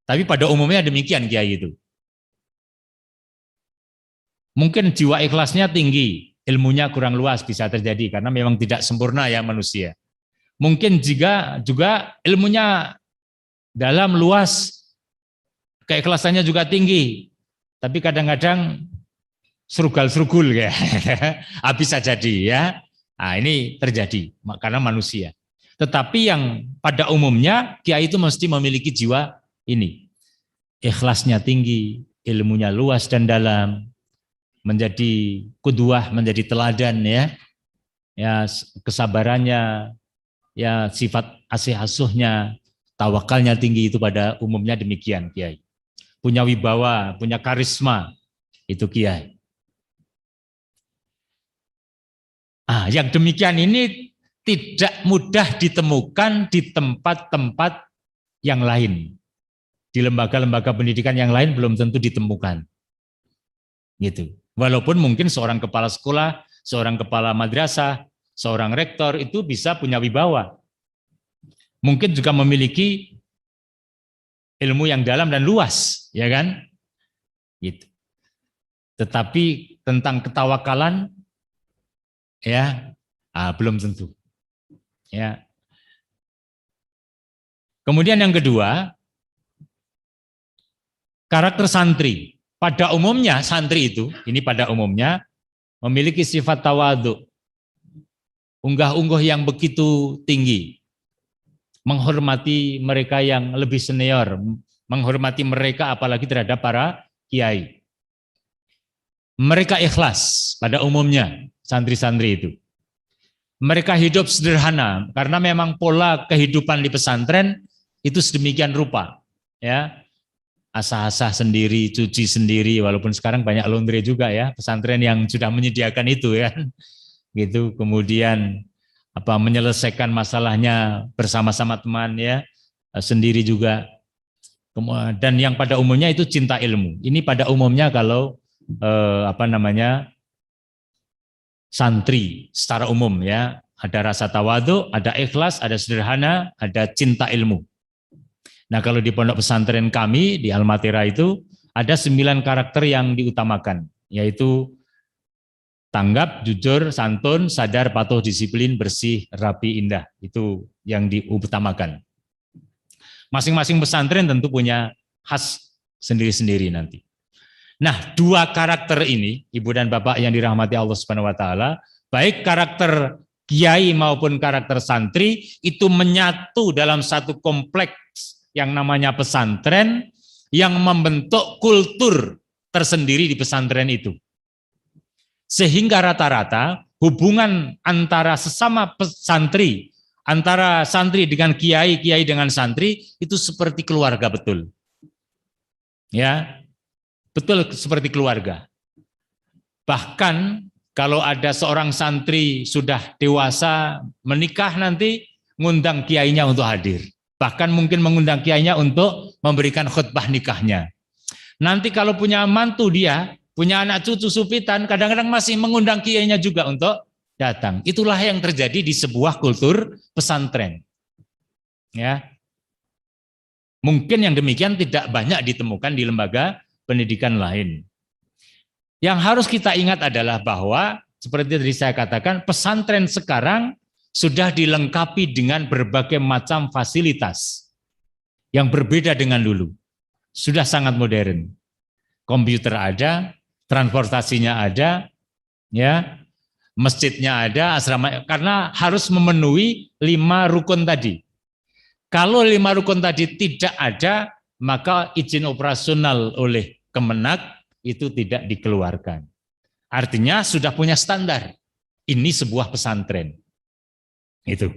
Tapi pada umumnya demikian kiai itu. Mungkin jiwa ikhlasnya tinggi, ilmunya kurang luas, bisa terjadi karena memang tidak sempurna ya manusia. Mungkin juga ilmunya dalam, luas, keikhlasannya juga tinggi, tapi kadang-kadang serugal-serugul ya, bisa jadi ya. Nah, ini terjadi karena manusia. Tetapi yang pada umumnya kiai itu mesti memiliki jiwa ini, ikhlasnya tinggi, ilmunya luas dan dalam, menjadi kuduah, menjadi teladan ya, ya kesabarannya, ya sifat asih asuhnya, tawakalnya tinggi, itu pada umumnya demikian kiai. Punya wibawa, punya karisma, itu kiai. Yang demikian ini tidak mudah ditemukan di tempat-tempat yang lain. Di lembaga-lembaga pendidikan yang lain belum tentu ditemukan. Gitu. Walaupun mungkin seorang kepala sekolah, seorang kepala madrasah, seorang rektor itu bisa punya wibawa. Mungkin juga memiliki ilmu yang dalam dan luas, ya kan? Gitu. Tetapi tentang ketawakalan, ya, belum tentu. Ya. Kemudian yang kedua, karakter santri. Pada umumnya santri itu, ini pada umumnya memiliki sifat tawadhu, unggah-ungguh yang begitu tinggi, menghormati mereka yang lebih senior, menghormati mereka apalagi terhadap para kiai. Mereka ikhlas pada umumnya, santri-santri itu. Mereka hidup sederhana karena memang pola kehidupan di pesantren itu sedemikian rupa, ya. Asah-asah sendiri, cuci sendiri, walaupun sekarang banyak laundry juga ya, pesantren yang sudah menyediakan itu ya. Gitu. Kemudian menyelesaikan masalahnya bersama-sama teman ya, sendiri juga. Dan yang pada umumnya itu cinta ilmu. Ini pada umumnya kalau santri secara umum ya, ada rasa tawadhu, ada ikhlas, ada sederhana, ada cinta ilmu. Nah, kalau di pondok pesantren kami di Al-Matira itu ada 9 karakter yang diutamakan, yaitu tanggap, jujur, santun, sadar, patuh, disiplin, bersih, rapi, indah. Itu yang diutamakan. Masing-masing pesantren tentu punya khas sendiri-sendiri nanti. Nah, 2 karakter ini, Ibu dan Bapak yang dirahmati Allah Subhanahu wa taala, baik karakter kiai maupun karakter santri itu menyatu dalam satu kompleks yang namanya pesantren, yang membentuk kultur tersendiri di pesantren itu. Sehingga rata-rata hubungan antara sesama pesantri antara santri dengan kiai, kiai dengan santri itu seperti keluarga betul. Ya, betul seperti keluarga. Bahkan kalau ada seorang santri sudah dewasa menikah nanti ngundang kiainya untuk hadir. Bahkan mungkin mengundang kiainya untuk memberikan khutbah nikahnya. Nanti kalau punya mantu dia, punya anak cucu supitan, kadang-kadang masih mengundang kiainya juga untuk datang. Itulah yang terjadi di sebuah kultur pesantren. Ya. Mungkin yang demikian tidak banyak ditemukan di lembaga pendidikan lain. Yang harus kita ingat adalah bahwa seperti tadi saya katakan, pesantren sekarang sudah dilengkapi dengan berbagai macam fasilitas yang berbeda dengan dulu. Sudah sangat modern. Komputer ada, transportasinya ada, ya, masjidnya ada, asrama, karena harus memenuhi 5 rukun tadi. Kalau 5 rukun tadi tidak ada, maka izin operasional oleh Kemenak itu tidak dikeluarkan. Artinya sudah punya standar. Ini sebuah pesantren. Itu.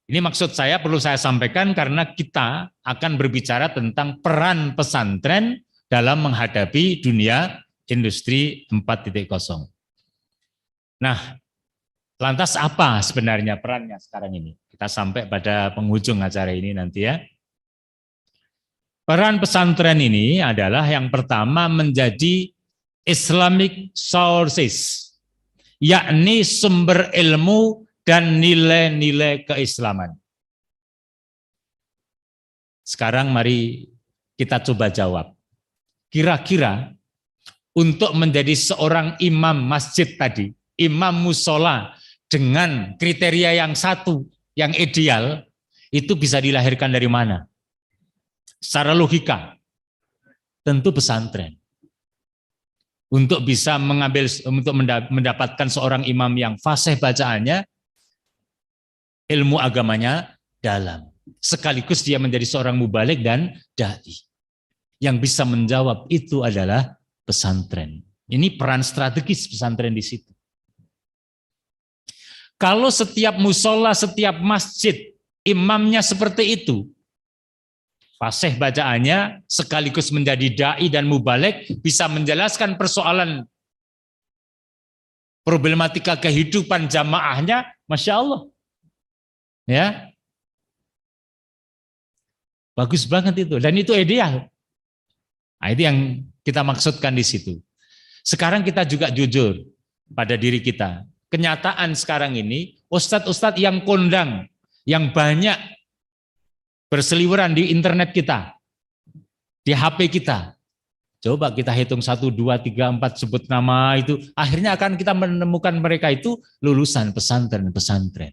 Ini maksud saya perlu saya sampaikan karena kita akan berbicara tentang peran pesantren dalam menghadapi dunia industri 4.0. Nah, lantas apa sebenarnya perannya sekarang ini? Kita sampai pada penghujung acara ini nanti ya. Peran pesantren ini adalah yang pertama menjadi Islamic sources, yakni sumber ilmu dan nilai-nilai keislaman. Sekarang mari kita coba jawab. Kira-kira untuk menjadi seorang imam masjid tadi, imam musola dengan kriteria yang satu, yang ideal, itu bisa dilahirkan dari mana? Secara logika, tentu pesantren. Untuk bisa untuk mendapatkan seorang imam yang fasih bacaannya, ilmu agamanya dalam. Sekaligus dia menjadi seorang mubaligh dan dai. Yang bisa menjawab itu adalah pesantren. Ini peran strategis pesantren di situ. Kalau setiap musola, setiap masjid, imamnya seperti itu, fasih bacaannya, sekaligus menjadi dai dan mubaligh, bisa menjelaskan persoalan problematika kehidupan jamaahnya, Masya Allah. Ya, bagus banget itu, dan itu ideal. Nah, itu yang kita maksudkan di situ. Sekarang kita juga jujur pada diri kita. Kenyataan sekarang ini, ustadz-ustadz yang kondang, yang banyak berseliweran di internet kita, di HP kita. Coba kita hitung 1, 2, 3, 4 sebut nama itu. Akhirnya akan kita menemukan mereka itu lulusan pesantren-pesantren.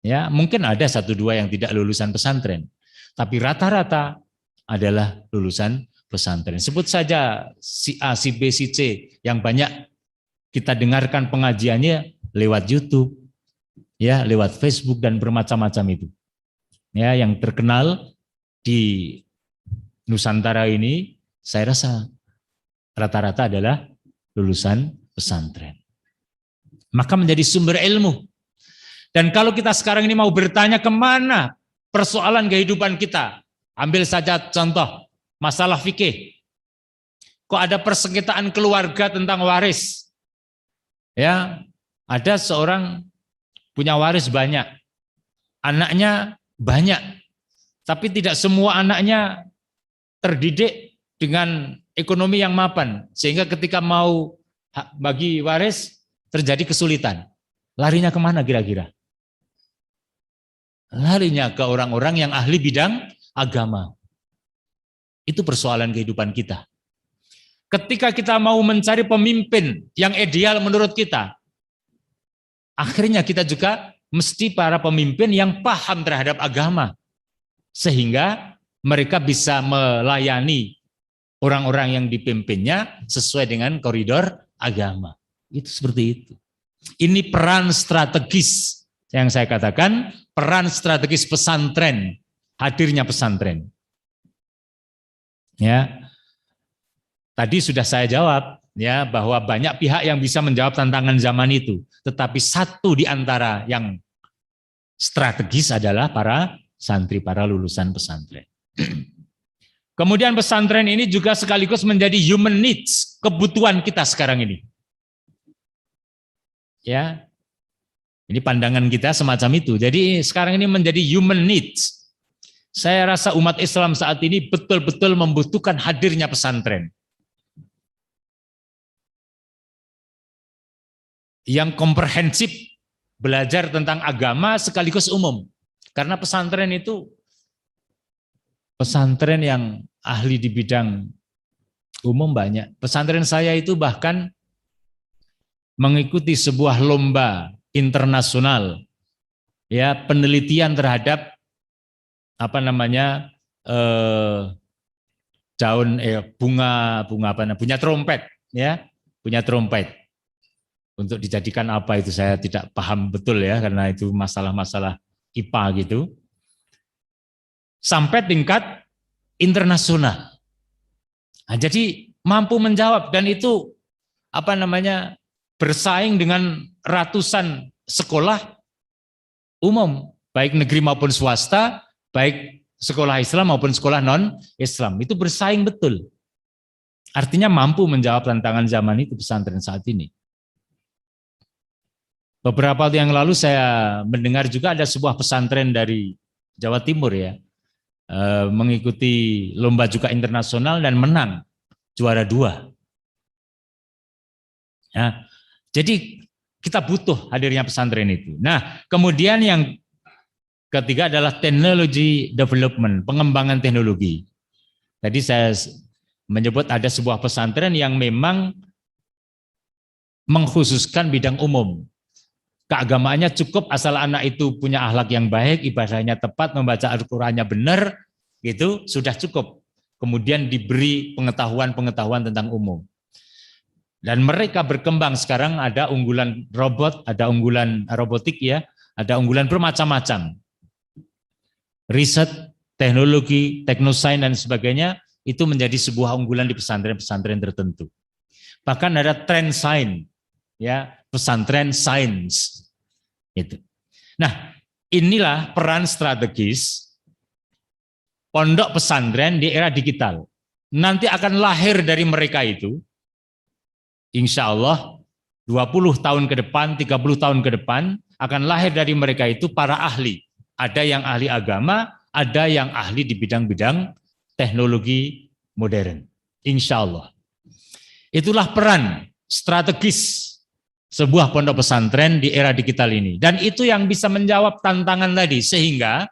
Ya, mungkin ada 1, 2 yang tidak lulusan pesantren. Tapi rata-rata adalah lulusan pesantren. Sebut saja si A, si B, si C yang banyak kita dengarkan pengajiannya lewat YouTube, ya, lewat Facebook dan bermacam-macam itu. Ya, yang terkenal di Nusantara ini, saya rasa rata-rata adalah lulusan pesantren. Maka menjadi sumber ilmu. Dan kalau kita sekarang ini mau bertanya kemana persoalan kehidupan kita, ambil saja contoh masalah fikih. Kok ada persengketaan keluarga tentang waris? Ya, ada seorang punya waris banyak, anaknya banyak, tapi tidak semua anaknya terdidik dengan ekonomi yang mapan, sehingga ketika mau bagi waris terjadi kesulitan. Larinya kemana kira-kira? Larinya ke orang-orang yang ahli bidang agama. Itu persoalan kehidupan kita. Ketika kita mau mencari pemimpin yang ideal menurut kita, akhirnya kita juga mesti para pemimpin yang paham terhadap agama. Sehingga mereka bisa melayani orang-orang yang dipimpinnya sesuai dengan koridor agama. Itu seperti itu. Ini peran strategis yang saya katakan, peran strategis pesantren, hadirnya pesantren. Ya, tadi sudah saya jawab, ya bahwa banyak pihak yang bisa menjawab tantangan zaman itu, tetapi satu di antara yang strategis adalah para santri, para lulusan pesantren. Kemudian pesantren ini juga sekaligus menjadi human needs, kebutuhan kita sekarang ini. Ya, ini pandangan kita semacam itu. Jadi sekarang ini menjadi human needs. Saya rasa umat Islam saat ini betul-betul membutuhkan hadirnya pesantren. Yang komprehensif, belajar tentang agama sekaligus umum. Karena pesantren itu pesantren yang ahli di bidang umum banyak. Pesantren saya itu bahkan mengikuti sebuah lomba internasional, ya, penelitian terhadap punya trompet, ya, punya trompet. Untuk dijadikan apa itu saya tidak paham betul ya, karena itu masalah-masalah IPA gitu. Sampai tingkat internasional. Nah, jadi mampu menjawab, dan itu bersaing dengan ratusan sekolah umum, baik negeri maupun swasta, baik sekolah Islam maupun sekolah non-Islam, itu bersaing betul. Artinya mampu menjawab tantangan zaman itu pesantren saat ini. Beberapa waktu yang lalu saya mendengar juga ada sebuah pesantren dari Jawa Timur ya, mengikuti lomba juga internasional dan menang juara 2. Ya, jadi kita butuh hadirnya pesantren itu. Nah, kemudian yang ketiga adalah technology development, pengembangan teknologi. Tadi saya menyebut ada sebuah pesantren yang memang mengkhususkan bidang umum. Keagamaannya cukup asal anak itu punya akhlak yang baik, ibadahnya tepat, membaca Al-Qur'annya benar, gitu sudah cukup. Kemudian diberi pengetahuan-pengetahuan tentang umum. Dan mereka berkembang sekarang, ada unggulan robot, ada unggulan robotik ya, ada unggulan bermacam-macam. Riset, teknologi, teknosains dan sebagainya itu menjadi sebuah unggulan di pesantren-pesantren tertentu. Bahkan ada trend sains, ya, pesantren sains. Itu. Nah, inilah peran strategis pondok pesantren di era digital. Nanti akan lahir dari mereka itu, insya Allah 20 tahun ke depan, 30 tahun ke depan, akan lahir dari mereka itu para ahli. Ada yang ahli agama, ada yang ahli di bidang-bidang teknologi modern. Insya Allah. Itulah peran strategis sebuah pondok pesantren di era digital ini. Dan itu yang bisa menjawab tantangan tadi, sehingga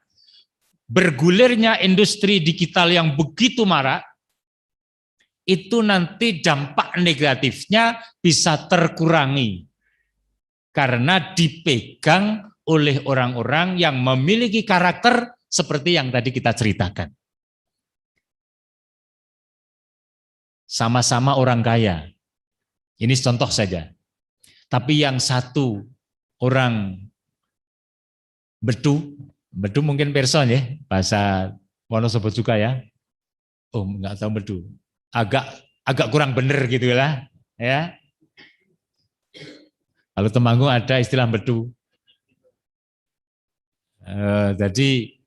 bergulirnya industri digital yang begitu marak, itu nanti dampak negatifnya bisa terkurangi. Karena dipegang oleh orang-orang yang memiliki karakter seperti yang tadi kita ceritakan. Sama-sama orang kaya. Ini contoh saja. Tapi yang satu orang bedu mungkin person ya, bahasa Wonosobo juga ya. Oh, enggak tahu bedu. Agak kurang bener gitu lah, ya. Kalau Temanggung ada istilah bedu. Jadi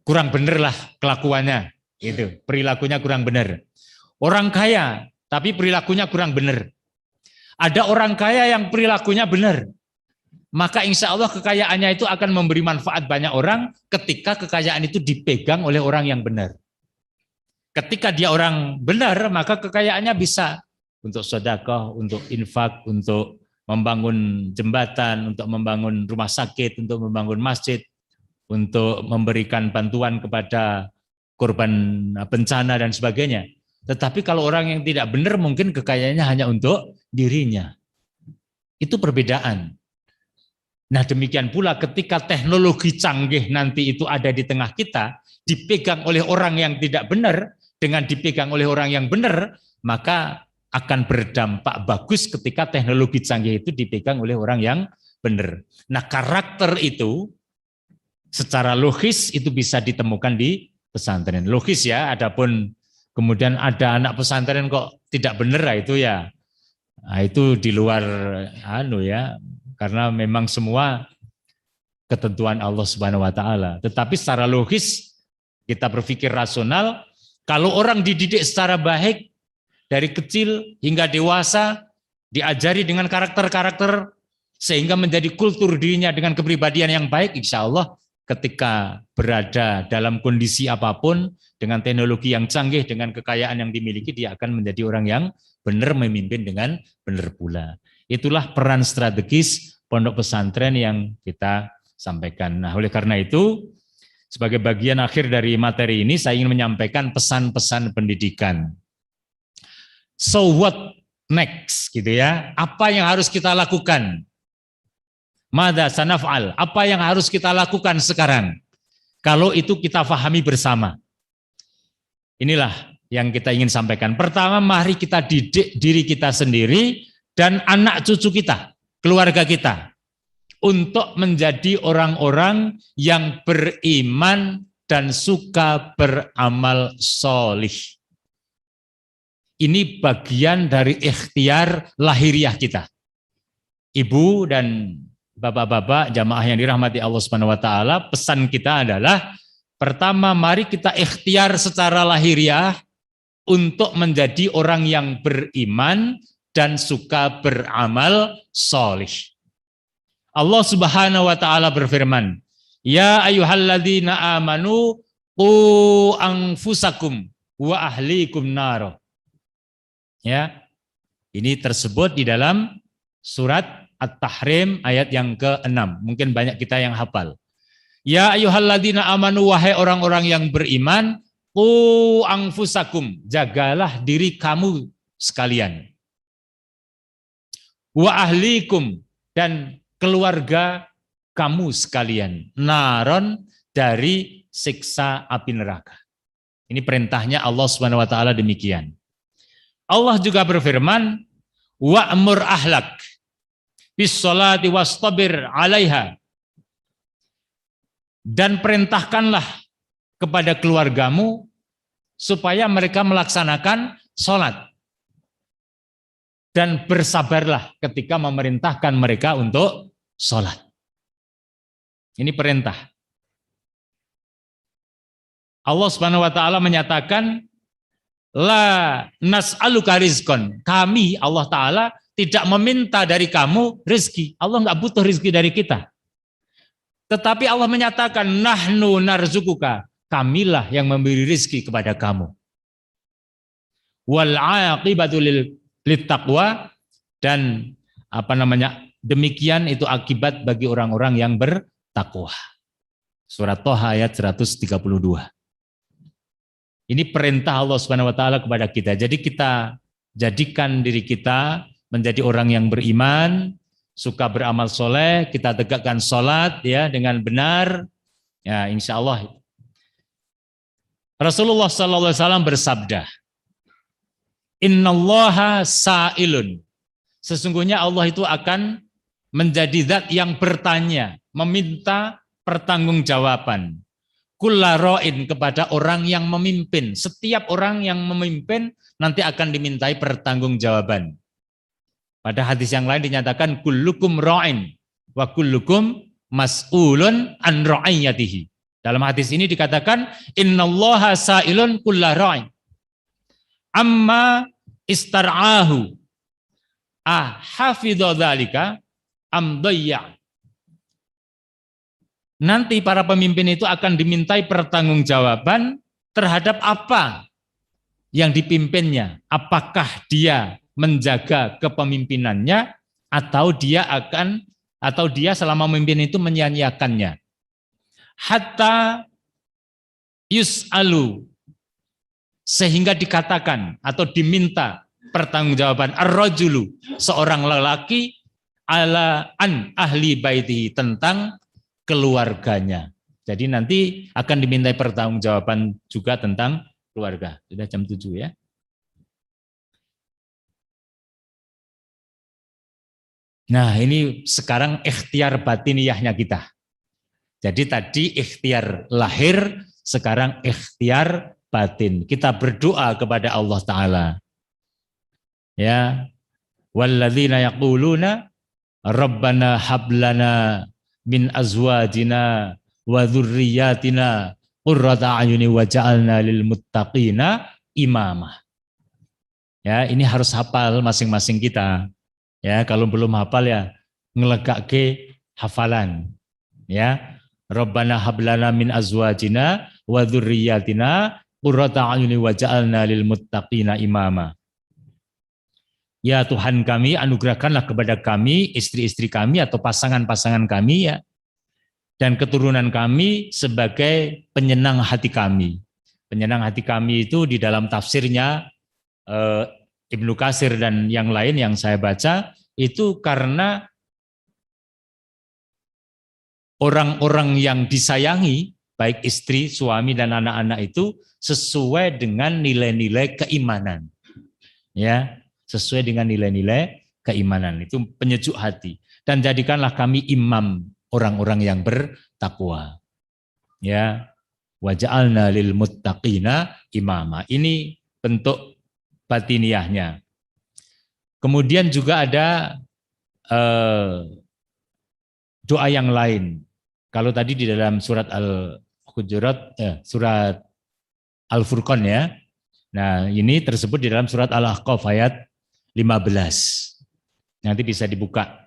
kurang bener lah kelakuannya, gitu. Perilakunya kurang bener. Orang kaya, tapi perilakunya kurang bener. Ada orang kaya yang perilakunya benar, maka insya Allah kekayaannya itu akan memberi manfaat banyak orang ketika kekayaan itu dipegang oleh orang yang benar. Ketika dia orang benar, maka kekayaannya bisa untuk sedekah, untuk infak, untuk membangun jembatan, untuk membangun rumah sakit, untuk membangun masjid, untuk memberikan bantuan kepada korban bencana dan sebagainya. Tetapi kalau orang yang tidak benar, mungkin kekayaannya hanya untuk dirinya. Itu perbedaan. Nah, demikian pula ketika teknologi canggih nanti itu ada di tengah kita, dipegang oleh orang yang tidak benar, dengan dipegang oleh orang yang benar, maka akan berdampak bagus ketika teknologi canggih itu dipegang oleh orang yang benar. Nah, karakter itu secara logis itu bisa ditemukan di pesantren. Logis ya, adapun kemudian ada anak pesantren kok tidak benar, itu ya Nah, itu di luar ya, karena memang semua ketentuan Allah Subhanahu wa taala. Tetapi secara logis kita berpikir rasional, kalau orang dididik secara baik dari kecil hingga dewasa, diajari dengan karakter-karakter sehingga menjadi kultur dirinya dengan kepribadian yang baik, insya Allah ketika berada dalam kondisi apapun, dengan teknologi yang canggih, dengan kekayaan yang dimiliki, dia akan menjadi orang yang benar, memimpin dengan benar pula. Itulah peran strategis pondok pesantren yang kita sampaikan. Nah, oleh karena itu, sebagai bagian akhir dari materi ini, saya ingin menyampaikan pesan-pesan pendidikan. So what next, gitu ya? Apa yang harus kita lakukan? Mada sanaf'al, apa yang harus kita lakukan sekarang? Kalau itu kita pahami bersama. Inilah yang kita ingin sampaikan. Pertama, mari kita didik diri kita sendiri dan anak cucu kita, keluarga kita, untuk menjadi orang-orang yang beriman dan suka beramal solih. Ini bagian dari ikhtiar lahiriah kita. Ibu dan bapak-bapak jamaah yang dirahmati Allah Subhanahu wa taala, pesan kita adalah pertama, mari kita ikhtiar secara lahiriah untuk menjadi orang yang beriman dan suka beramal solih. Allah Subhanahu wa taala berfirman, "Ya ayyuhalladzina amanu qu anfusakum wa ahlikum nar." Ya. Ini tersebut di dalam surat At-Tahrim ayat yang ke-6. Mungkin banyak kita yang hafal. Ya ayyuhalladzina amanu, wahai orang-orang yang beriman, qu anfusakum, jagalah diri kamu sekalian. Wa ahlikum, dan keluarga kamu sekalian. Naron, dari siksa api neraka. Ini perintahnya Allah Subhanahu wa taala demikian. Allah juga berfirman, wa'mur ahlak bis sholati wastabir 'alaiha. Dan perintahkanlah kepada keluargamu supaya mereka melaksanakan sholat. Dan bersabarlah ketika memerintahkan mereka untuk sholat. Ini perintah. Allah Subhanahu wa taala menyatakan, la nas'aluka rizqan. Kami, Allah taala, tidak meminta dari kamu rizki. Allah enggak butuh rizki dari kita. Tetapi Allah menyatakan, nahnu narzukuka. Kamilah yang memberi rizki kepada kamu. Wal aqibatu littaqwa, dan demikian itu akibat bagi orang-orang yang bertakwa. Surat Toha ayat 132. Ini perintah Allah Subhanahu wa taala kepada kita. Jadi kita jadikan diri kita menjadi orang yang beriman, suka beramal soleh, kita tegakkan sholat ya dengan benar. Ya, insya Allah. Rasulullah SAW bersabda, Innallaha sa'ilun. Sesungguhnya Allah itu akan menjadi zat yang bertanya, meminta pertanggungjawaban. Kulla ra'in, kepada orang yang memimpin. Setiap orang yang memimpin nanti akan dimintai pertanggungjawaban. Pada hadis yang lain dinyatakan kullukum ra'in wa kullukum mas'ulun an ra'iyatihi. Dalam hadis ini dikatakan innallaha sa'ilun kulla ra'in amma istar'ahu hafidha dzalika am dayya. Nanti para pemimpin itu akan dimintai pertanggungjawaban terhadap apa yang dipimpinnya. Apakah dia menjaga kepemimpinannya atau dia selama memimpin itu menyia-nyiakannya. Hatta yus'alu, sehingga dikatakan atau diminta pertanggungjawaban ar-rajulu, seorang lelaki, ala an ahli baitihi, tentang keluarganya. Jadi nanti akan dimintai pertanggungjawaban juga tentang keluarga. Sudah jam 7 ya. Nah, ini sekarang ikhtiar batiniyahnya kita. Jadi tadi ikhtiar lahir, sekarang ikhtiar batin. Kita berdoa kepada Allah Ta'ala. Ya, walladzina yaquluna rabbana hablana min azwajina wa dzurriyyatina qurrata a'yuni waj'alna lil muttaqina imama. Ya, ini harus hafal masing-masing kita. Ya, kalau belum hafal ya ngelegake hafalan. Ya, rabbana hablana min azwajina wa dzurriyyatina qurrata a'yuni waj'alna lil muttaqina imama. Ya Tuhan kami, anugerahkanlah kepada kami, istri-istri kami atau pasangan-pasangan kami ya, dan keturunan kami sebagai penyenang hati kami. Penyenang hati kami itu di dalam tafsirnya Ibnu Katsir dan yang lain yang saya baca, itu karena orang-orang yang disayangi, baik istri, suami, dan anak-anak itu sesuai dengan nilai-nilai keimanan. Ya, sesuai dengan nilai-nilai keimanan, itu penyejuk hati. Dan jadikanlah kami imam orang-orang yang bertakwa. Ya, waja'alna lil muttaqina imama. Ini bentuk batiniahnya. Kemudian juga ada doa yang lain. Kalau tadi di dalam surat Al-Hujurat, surat Al-Furqan ya. Nah, ini tersebut di dalam surat Al-Ahqaf ayat 15. Nanti bisa dibuka.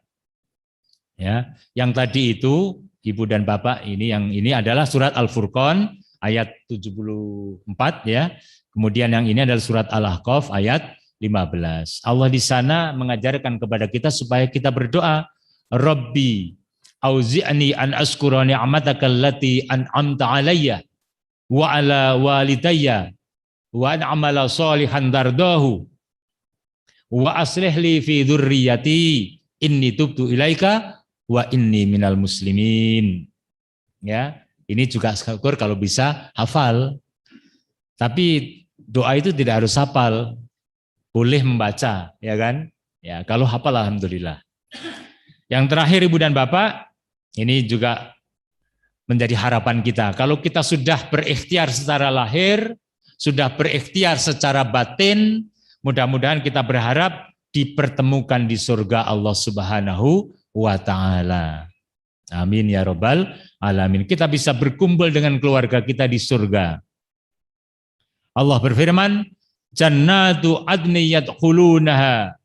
Ya, yang tadi itu Ibu dan Bapak ini adalah surat Al-Furqan ayat 74 ya. Kemudian yang ini adalah surat Al-Ahqaf ayat 15. Allah di sana mengajarkan kepada kita supaya kita berdoa, Rabbi auzi'ni an askura ni'mataka allati an'amta 'alayya wa 'ala walidayya wa an amala sholihan dardahu wa aslih li fi dzurriyyati inni tubtu ilaika wa inni minal muslimin. Ya, ini juga syukur kalau bisa hafal. Tapi doa itu tidak harus hafal. Boleh membaca, ya kan? Ya, kalau hafal alhamdulillah. Yang terakhir Ibu dan Bapak, ini juga menjadi harapan kita. Kalau kita sudah berikhtiar secara lahir, sudah berikhtiar secara batin, mudah-mudahan kita berharap dipertemukan di surga Allah Subhanahu wa Ta'ala. Amin ya Rabbal Alamin. Kita bisa berkumpul dengan keluarga kita di surga. Allah berfirman, Jannatu adni yadkhulunaha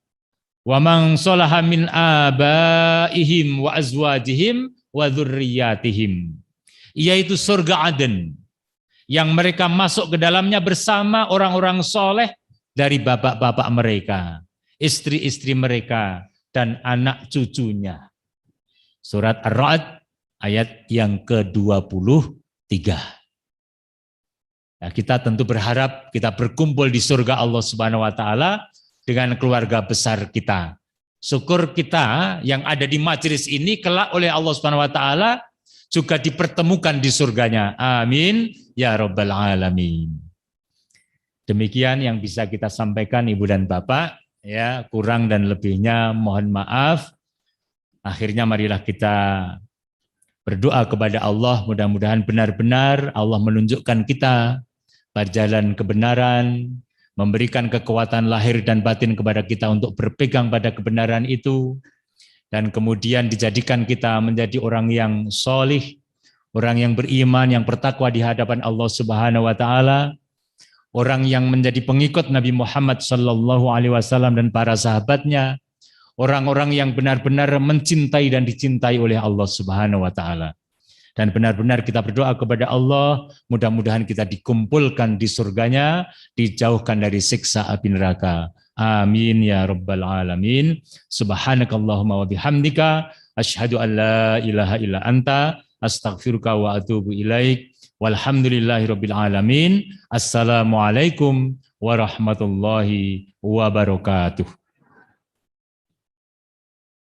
wa man salaha min abaihim wa azwajihim wa dzurriyyatihim. Yaitu surga Aden yang mereka masuk ke dalamnya bersama orang-orang soleh dari bapak-bapak mereka, istri-istri mereka, dan anak cucunya. Surat Ar-Ra'd ayat yang ke-23. Nah, kita tentu berharap kita berkumpul di surga Allah Subhanahu wa Ta'ala dengan keluarga besar kita. Syukur kita yang ada di majelis ini kelak oleh Allah Subhanahu wa Ta'ala juga dipertemukan di surganya. Amin ya Rabbal Alamin. Demikian yang bisa kita sampaikan Ibu dan Bapak. Ya, kurang dan lebihnya mohon maaf. Akhirnya marilah kita berdoa kepada Allah, mudah-mudahan benar-benar Allah menunjukkan kita pada jalan kebenaran, memberikan kekuatan lahir dan batin kepada kita untuk berpegang pada kebenaran itu, dan kemudian dijadikan kita menjadi orang yang solih, orang yang beriman, yang bertakwa di hadapan Allah Subhanahu wa Ta'ala, orang yang menjadi pengikut Nabi Muhammad sallallahu alaihi wasallam dan para sahabatnya, orang-orang yang benar-benar mencintai dan dicintai oleh Allah Subhanahu wa Ta'ala. Dan benar-benar kita berdoa kepada Allah, mudah-mudahan kita dikumpulkan di surganya, dijauhkan dari siksa api neraka. Amin ya Rabbal Alamin. Subhanakallahumma wa bihamdika, asyhadu an la ilaha illa anta, astaghfiruka wa atubu ilaik. Walhamdulillahirabbil alamin. Assalamualaikum warahmatullahi wabarakatuh.